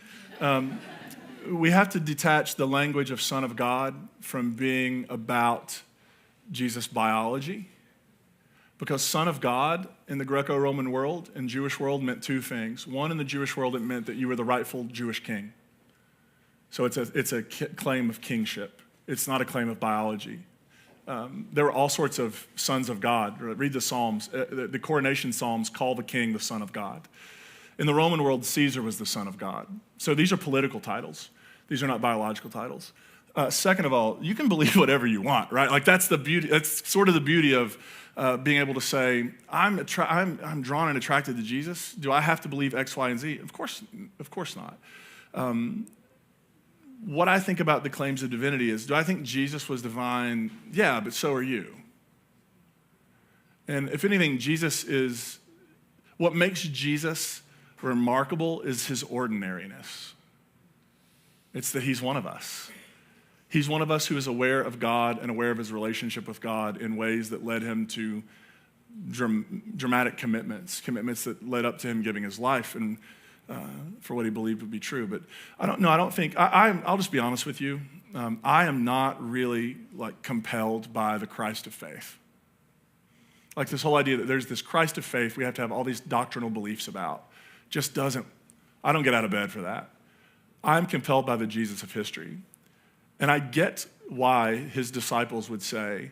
Speaker 5: We have to detach the language of Son of God from being about Jesus' biology, because Son of God in the Greco-Roman world and Jewish world meant two things. One, in the Jewish world, it meant that you were the rightful Jewish king. So it's a claim of kingship. It's not a claim of biology. There were all sorts of sons of God. Read the Psalms. The coronation Psalms call the king the Son of God. In the Roman world, Caesar was the Son of God. So these are political titles. These are not biological titles. Second of all, you can believe whatever you want, right? Like that's the beauty. That's sort of the beauty of being able to say, I'm drawn and attracted to Jesus. Do I have to believe X, Y, and Z? Of course not. What I think about the claims of divinity is, do I think Jesus was divine? Yeah, but so are you. And if anything, what makes Jesus remarkable is his ordinariness. It's that he's one of us. He's one of us who is aware of God and aware of his relationship with God in ways that led him to dramatic commitments that led up to him giving his life and for what he believed would be true. But I don't know. I don't think, I'll just be honest with you. I am not really like compelled by the Christ of faith. Like this whole idea that there's this Christ of faith we have to have all these doctrinal beliefs about just doesn't, I don't get out of bed for that. I'm compelled by the Jesus of history. And I get why his disciples would say,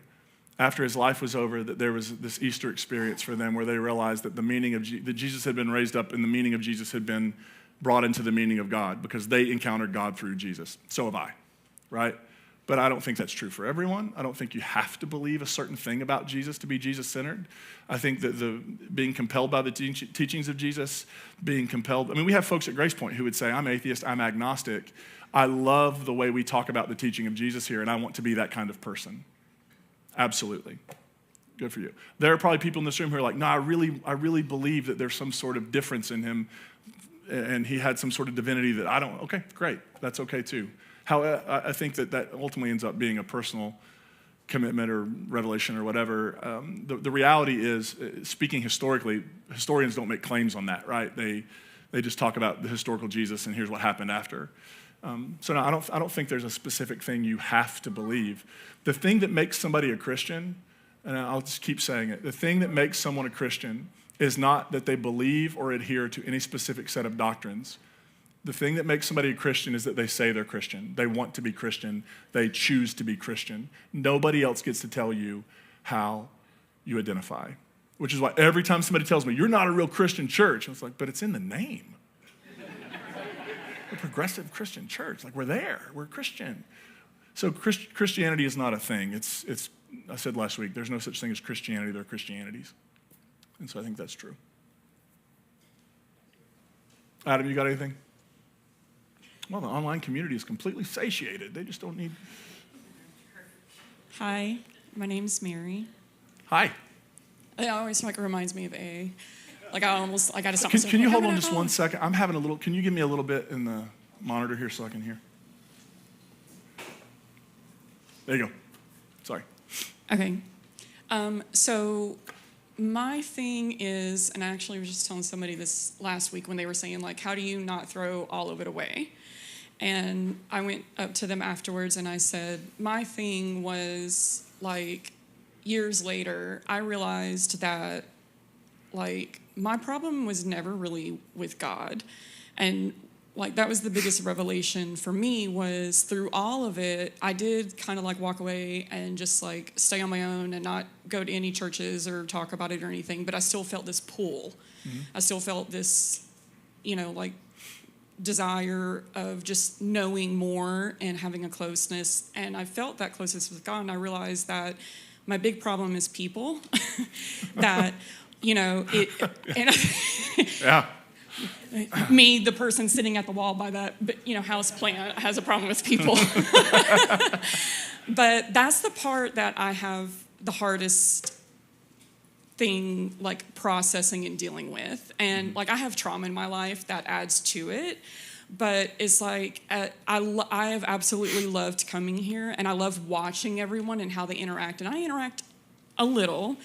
Speaker 5: after his life was over, that there was this Easter experience for them where they realized that the meaning of that Jesus had been raised up and the meaning of Jesus had been brought into the meaning of God because they encountered God through Jesus. So have I, right? But I don't think that's true for everyone. I don't think you have to believe a certain thing about Jesus to be Jesus-centered. I think that being compelled by the teachings of Jesus, being compelled, I mean, we have folks at Grace Point who would say, I'm atheist, I'm agnostic. I love the way we talk about the teaching of Jesus here, and I want to be that kind of person. Absolutely. Good for you. There are probably people in this room who are like, no, I really believe that there's some sort of difference in him and he had some sort of divinity that I don't. Okay, great. That's okay too. I think that ultimately ends up being a personal commitment or revelation or whatever. The reality is, speaking historically, historians don't make claims on that, right? They just talk about the historical Jesus and here's what happened after. So no, I don't think there's a specific thing you have to believe. The thing that makes somebody a Christian, and I'll just keep saying it, the thing that makes someone a Christian is not that they believe or adhere to any specific set of doctrines. The thing that makes somebody a Christian is that they say they're Christian. They want to be Christian. They choose to be Christian. Nobody else gets to tell you how you identify, which is why every time somebody tells me, you're not a real Christian church, I was like, but it's in the name. A progressive Christian church. Like, we're there. We're Christian. So Christianity is not a thing. It's. I said last week, there's no such thing as Christianity. There are Christianities. And so I think that's true. Adam, you got anything? Well, the online community is completely satiated. They just don't need...
Speaker 9: Hi, my name's Mary.
Speaker 5: Hi.
Speaker 9: It always reminds me of A. I got to stop.
Speaker 5: Can you hold on just 1 second? I'm having a little... Can you give me a little bit in the monitor here so I can hear? There you go. Sorry.
Speaker 9: Okay. So my thing is, and I actually was just telling somebody this last week when they were saying, how do you not throw all of it away? And I went up to them afterwards and I said, my thing was, years later, I realized that, my problem was never really with God. And that was the biggest revelation for me, was through all of it, I did kind of walk away and just stay on my own and not go to any churches or talk about it or anything, but I still felt this pull. Mm-hmm. I still felt this, desire of just knowing more and having a closeness. And I felt that closeness with God, and I realized that my big problem is people. That,
Speaker 5: yeah.
Speaker 9: Me, the person sitting at the wall by that, house plant, has a problem with people. But that's the part that I have the hardest thing, processing and dealing with. And, I have trauma in my life that adds to it. But it's I have absolutely loved coming here, and I love watching everyone and how they interact. And I interact a little.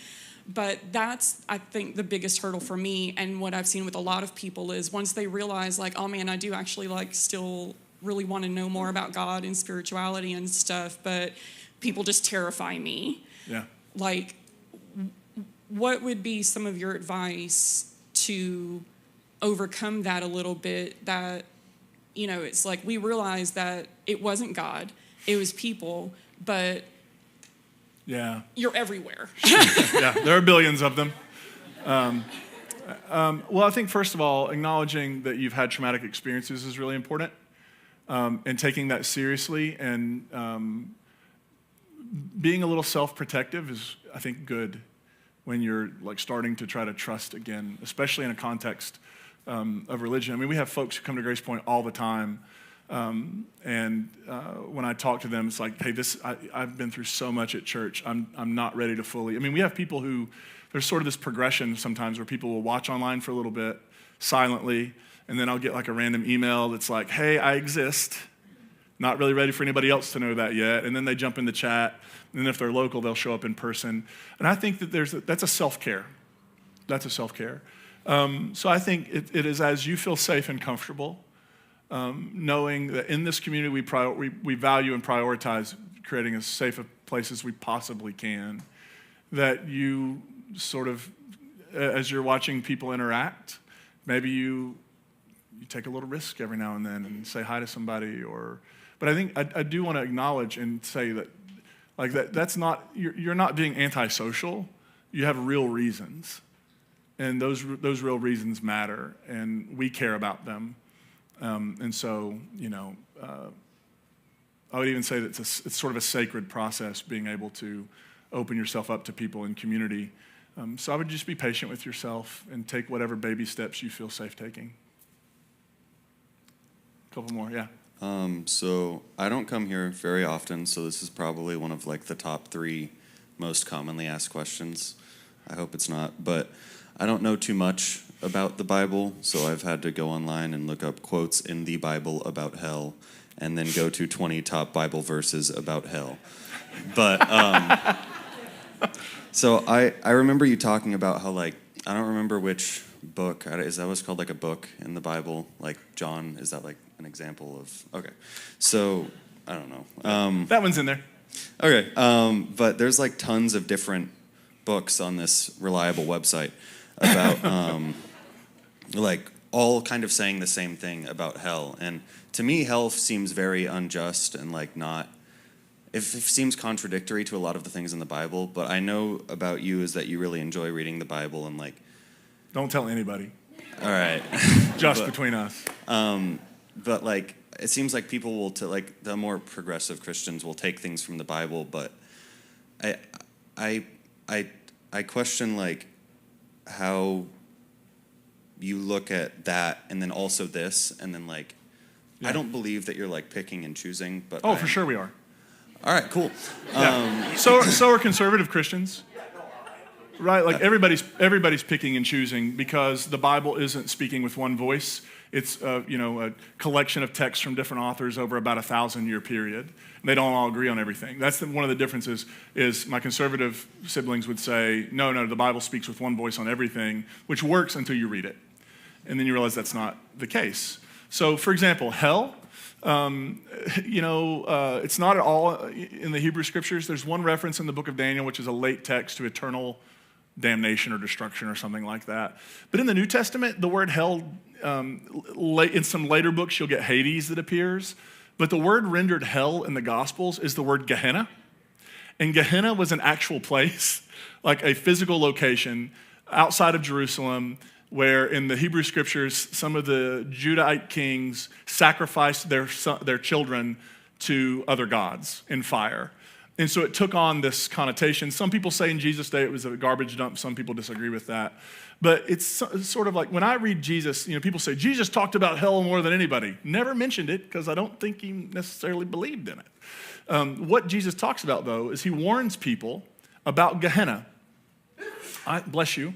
Speaker 9: But that's, I think, the biggest hurdle for me, and what I've seen with a lot of people is once they realize, oh man, I do actually still really want to know more about God and spirituality and stuff, but people just terrify me.
Speaker 5: Yeah.
Speaker 9: What would be some of your advice to overcome that a little bit? That, it's we realized that it wasn't God, it was people, but
Speaker 5: yeah,
Speaker 9: you're everywhere.
Speaker 5: Yeah, there are billions of them. Well, I think, first of all, acknowledging that you've had traumatic experiences is really important, and taking that seriously, and being a little self-protective is, I think, good when you're starting to try to trust again, especially in a context of religion. I mean, we have folks who come to Grace Point all the time. And when I talk to them, it's hey, I've been through so much at church. I'm not ready to fully. I mean, we have people who, there's sort of this progression sometimes where people will watch online for a little bit silently, and then I'll get a random email that's hey, I exist. Not really ready for anybody else to know that yet. And then they jump in the chat. And then if they're local, they'll show up in person. And I think that that's a self-care. That's a self-care. So I think it is as you feel safe and comfortable, knowing that in this community we value and prioritize creating as safe a place as we possibly can, that you sort of, as you're watching people interact, maybe you take a little risk every now and then and say hi to somebody. But I think I do want to acknowledge and say that, like that's not, you're not being antisocial. You have real reasons, and those real reasons matter, and we care about them. And so, I would even say that it's sort of a sacred process, being able to open yourself up to people in community. So I would just be patient with yourself and take whatever baby steps you feel safe taking. A couple more, yeah.
Speaker 10: So I don't come here very often, so this is probably one of like the top 3 most commonly asked questions. I hope it's not, but I don't know too much about the Bible, so I've had to go online and look up quotes in the Bible about hell, and then go to 20 top Bible verses about hell. But, so I remember you talking about how, like, I don't remember which book, is that what's called, like a book in the Bible? Like John, is that like an example of, okay. So, I don't know.
Speaker 5: That one's in there.
Speaker 10: Okay, but there's like tons of different books on this reliable website about, like, all kind of saying the same thing about hell. And to me, hell seems very unjust and like not, it seems contradictory to a lot of the things in the Bible. But I know about you is that you really enjoy reading the Bible and like.
Speaker 5: Don't tell anybody.
Speaker 10: All right.
Speaker 5: Just between us.
Speaker 10: But like, it seems like people will, like the more progressive Christians will take things from the Bible, but I question like how you look at that and then also this and then like, yeah. I don't believe that you're like picking and choosing, but
Speaker 5: for sure we are.
Speaker 10: All right, cool.
Speaker 5: Yeah. So are conservative Christians, right? Like everybody's picking and choosing because the Bible isn't speaking with one voice. It's a collection of texts from different authors over about 1,000-year period. And they don't all agree on everything. That's one of the differences. Is my conservative siblings would say, no, the Bible speaks with one voice on everything, which works until you read it, and then you realize that's not the case. So, for example, hell. It's not at all in the Hebrew Scriptures. There's one reference in the book of Daniel, which is a late text to eternal damnation or destruction or something like that. But in the New Testament, the word hell, in some later books, you'll get Hades that appears. But the word rendered hell in the Gospels is the word Gehenna. And Gehenna was an actual place, like a physical location outside of Jerusalem, where in the Hebrew Scriptures, some of the Judahite kings sacrificed their children to other gods in fire. And so it took on this connotation. Some people say in Jesus' day it was a garbage dump. Some people disagree with that. But it's sort of like when I read Jesus, people say, Jesus talked about hell more than anybody. Never mentioned it because I don't think he necessarily believed in it. What Jesus talks about, though, is he warns people about Gehenna. Bless you.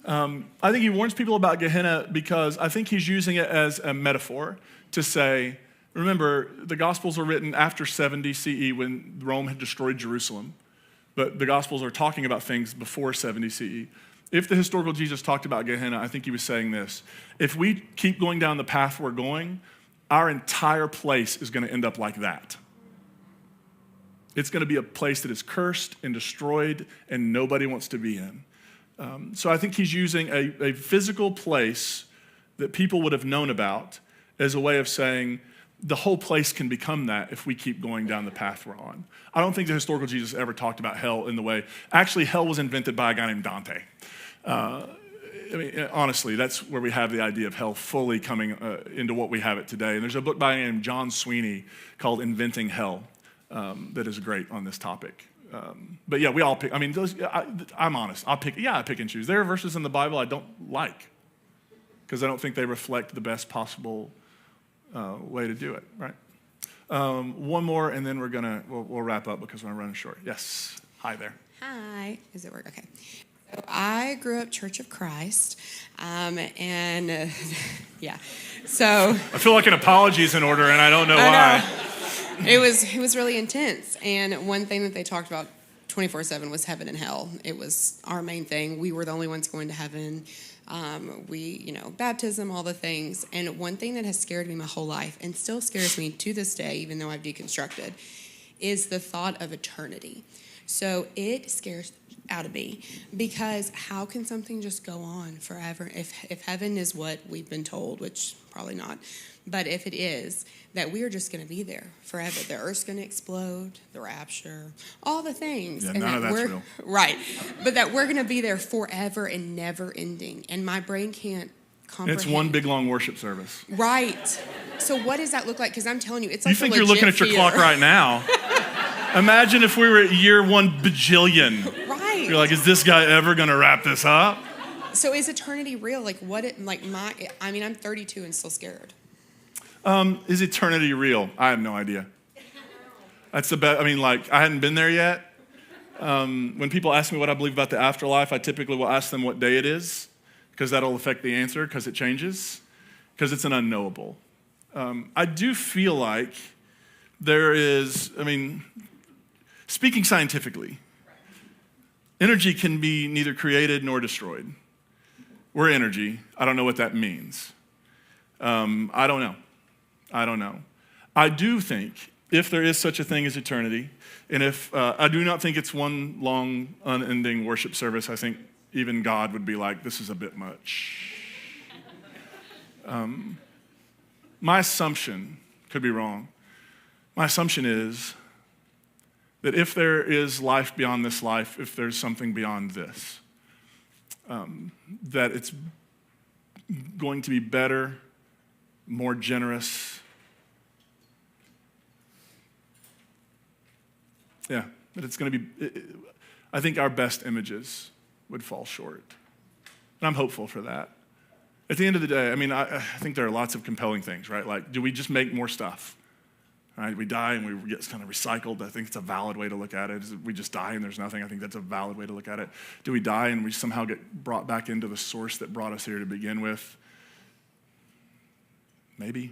Speaker 5: I think he warns people about Gehenna because I think he's using it as a metaphor to say, remember, the Gospels were written after 70 CE when Rome had destroyed Jerusalem. But the Gospels are talking about things before 70 CE. If the historical Jesus talked about Gehenna, I think he was saying this. If we keep going down the path we're going, our entire place is going to end up like that. It's going to be a place that is cursed and destroyed and nobody wants to be in. So I think he's using a physical place that people would have known about as a way of saying the whole place can become that if we keep going down the path we're on. I don't think the historical Jesus ever talked about hell in the way. Actually, hell was invented by a guy named Dante. Honestly, that's where we have the idea of hell fully coming into what we have it today. And there's a book by a guy named John Sweeney called Inventing Hell that is great on this topic. But yeah, we all pick. I'm honest. I pick and choose. There are verses in the Bible I don't like because I don't think they reflect the best possible way to do it. Right? One more, and then we'll wrap up because we're running short. Yes. Hi there.
Speaker 11: Hi. Does it work? Okay. So I grew up Church of Christ, yeah. So
Speaker 5: I feel like an apology is in order, and I don't know why.
Speaker 11: It was really intense. And one thing that they talked about 24/7 was heaven and hell. It was our main thing. We were the only ones going to heaven. Baptism, all the things. And one thing that has scared me my whole life and still scares me to this day, even though I've deconstructed, is the thought of eternity. So it scares out of me because how can something just go on forever? If heaven is what we've been told, which probably not, but if it is, that we are just going to be there forever. The earth's going to explode, the rapture, all the things.
Speaker 5: Yeah,
Speaker 11: and
Speaker 5: none of that's
Speaker 11: we're,
Speaker 5: real.
Speaker 11: Right. But that we're going to be there forever and never ending. And my brain can't comprehend.
Speaker 5: It's one big long worship service.
Speaker 11: Right. So what does that look like? Because I'm telling you, it's like
Speaker 5: You think you're looking at your clock right now. Imagine if we were at year 1 bajillion.
Speaker 11: Right.
Speaker 5: You're like, is this guy ever going to wrap this up?
Speaker 11: So is eternity real? Like I'm 32 and still scared.
Speaker 5: Is eternity real? I have no idea. That's the best. I hadn't been there yet. When people ask me what I believe about the afterlife, I typically will ask them what day it is, because that'll affect the answer, because it changes, because it's an unknowable. I do feel like there is, speaking scientifically, energy can be neither created nor destroyed. We're energy. I don't know what that means. I don't know. I do think if there is such a thing as eternity, and if I do not think it's one long, unending worship service, I think even God would be like, this is a bit much. My assumption, could be wrong, my assumption is that if there is life beyond this life, if there's something beyond this, that it's going to be better, more generous. Yeah, but it's going to be, I think our best images would fall short. And I'm hopeful for that. At the end of the day, I think there are lots of compelling things, right? Like, do we just make more stuff? Right? We die and we get kind of recycled. I think it's a valid way to look at it. We just die and there's nothing. I think that's a valid way to look at it. Do we die and we somehow get brought back into the source that brought us here to begin with? Maybe.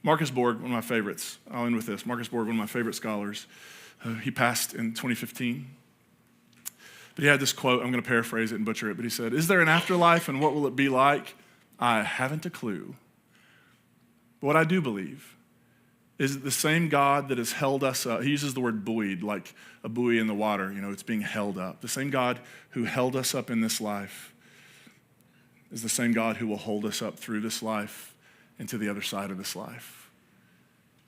Speaker 5: Marcus Borg, one of my favorites. I'll end with this. Marcus Borg, one of my favorite scholars. He passed in 2015. But he had this quote. I'm going to paraphrase it and butcher it. But he said, "Is there an afterlife and what will it be like? I haven't a clue. But what I do believe is that the same God that has held us up," he uses the word buoyed, like a buoy in the water, it's being held up. The same God who held us up in this life is the same God who will hold us up through this life and to the other side of this life.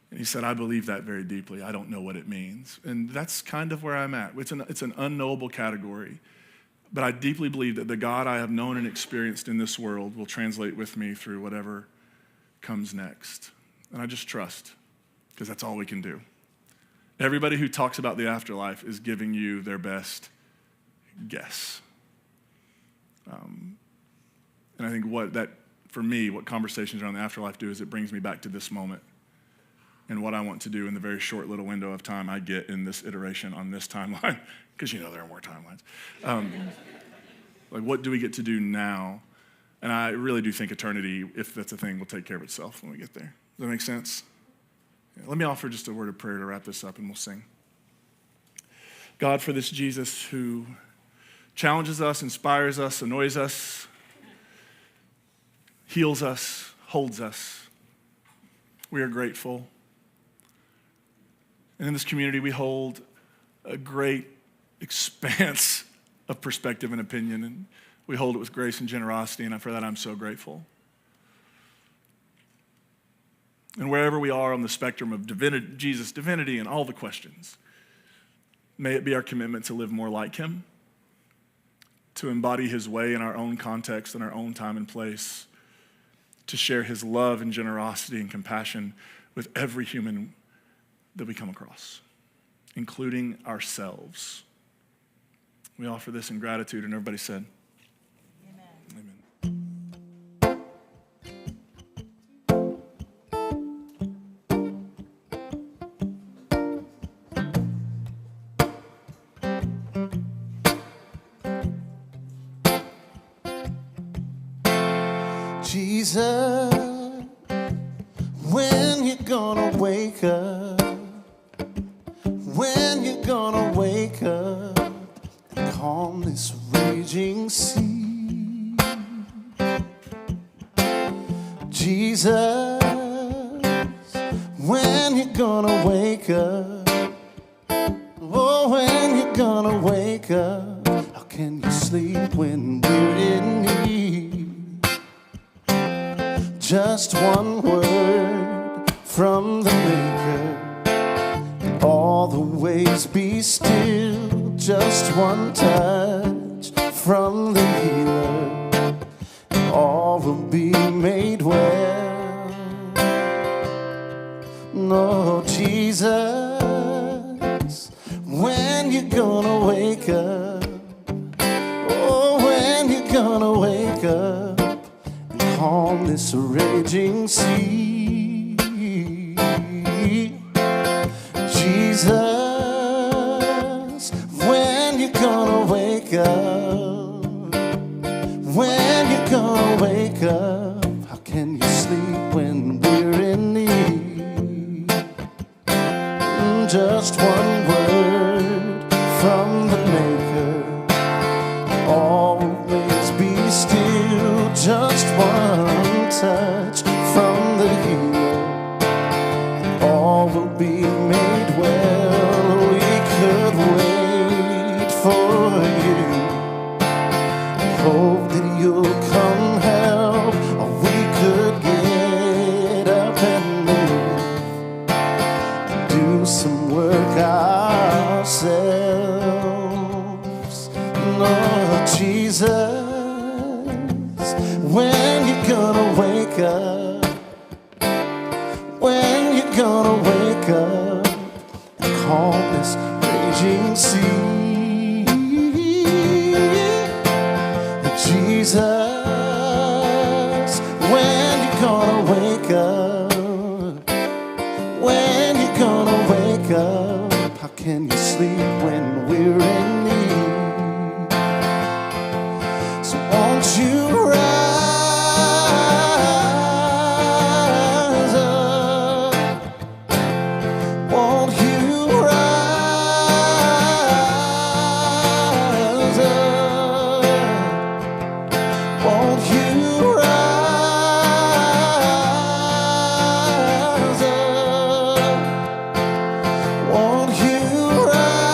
Speaker 5: And he said, I believe that very deeply. I don't know what it means. And that's kind of where I'm at. It's an unknowable category. But I deeply believe that the God I have known and experienced in this world will translate with me through whatever comes next. And I just trust, because that's all we can do. Everybody who talks about the afterlife is giving you their best guess. And I think for me, what conversations around the afterlife do is it brings me back to this moment and what I want to do in the very short little window of time I get in this iteration on this timeline, because there are more timelines. What do we get to do now? And I really do think eternity, if that's a thing, will take care of itself when we get there. Does that make sense? Yeah, let me offer just a word of prayer to wrap this up and we'll sing. God, for this Jesus who challenges us, inspires us, annoys us, heals us, holds us, we are grateful. And in this community, we hold a great expanse of perspective and opinion, and we hold it with grace and generosity, and for that I'm so grateful. And wherever we are on the spectrum of Jesus' divinity and all the questions, may it be our commitment to live more like him, to embody his way in our own context and our own time and place, to share his love and generosity and compassion with every human that we come across, including ourselves. We offer this in gratitude, and everybody said,
Speaker 1: Jesus, when you're gonna wake up, when you're gonna wake up and calm this raging sea. Jesus, when you're gonna wake up, oh, when you're gonna wake up, how can you sleep when we're in need? Just one word from the Maker, and all the ways be still. Just one touch from the Healer, and all will be made well. No, Jesus, when you're gonna wake up, oh, when you're gonna wake up and calm this raging sea. Jesus, when you're gonna wake up, when you're gonna wake up, how can you sleep when we're in need? Just one word from the Maker, always be still. Just one touch from the Healer, and all will be made well. We could wait for you and hope that you'll come help, or we could get up and move, do some work ourselves. No, Jesus, when you're gonna wake up, when you're gonna wake up and calm this raging sea. Jesus, when you're gonna wake up, when you're gonna wake up, how can you sleep when we're in need? So won't you rise up? Won't you rise up? Won't you rise up? Won't you rise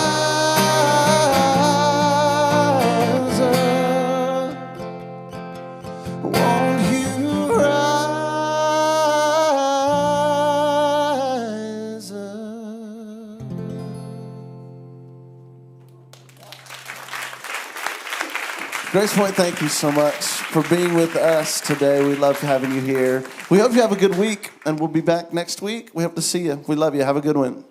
Speaker 1: up? Won't you rise up? Grace Point, thank you so much for being with us today. We love having you here. We hope you have a good week, and we'll be back next week. We hope to see you. We love you. Have a good one.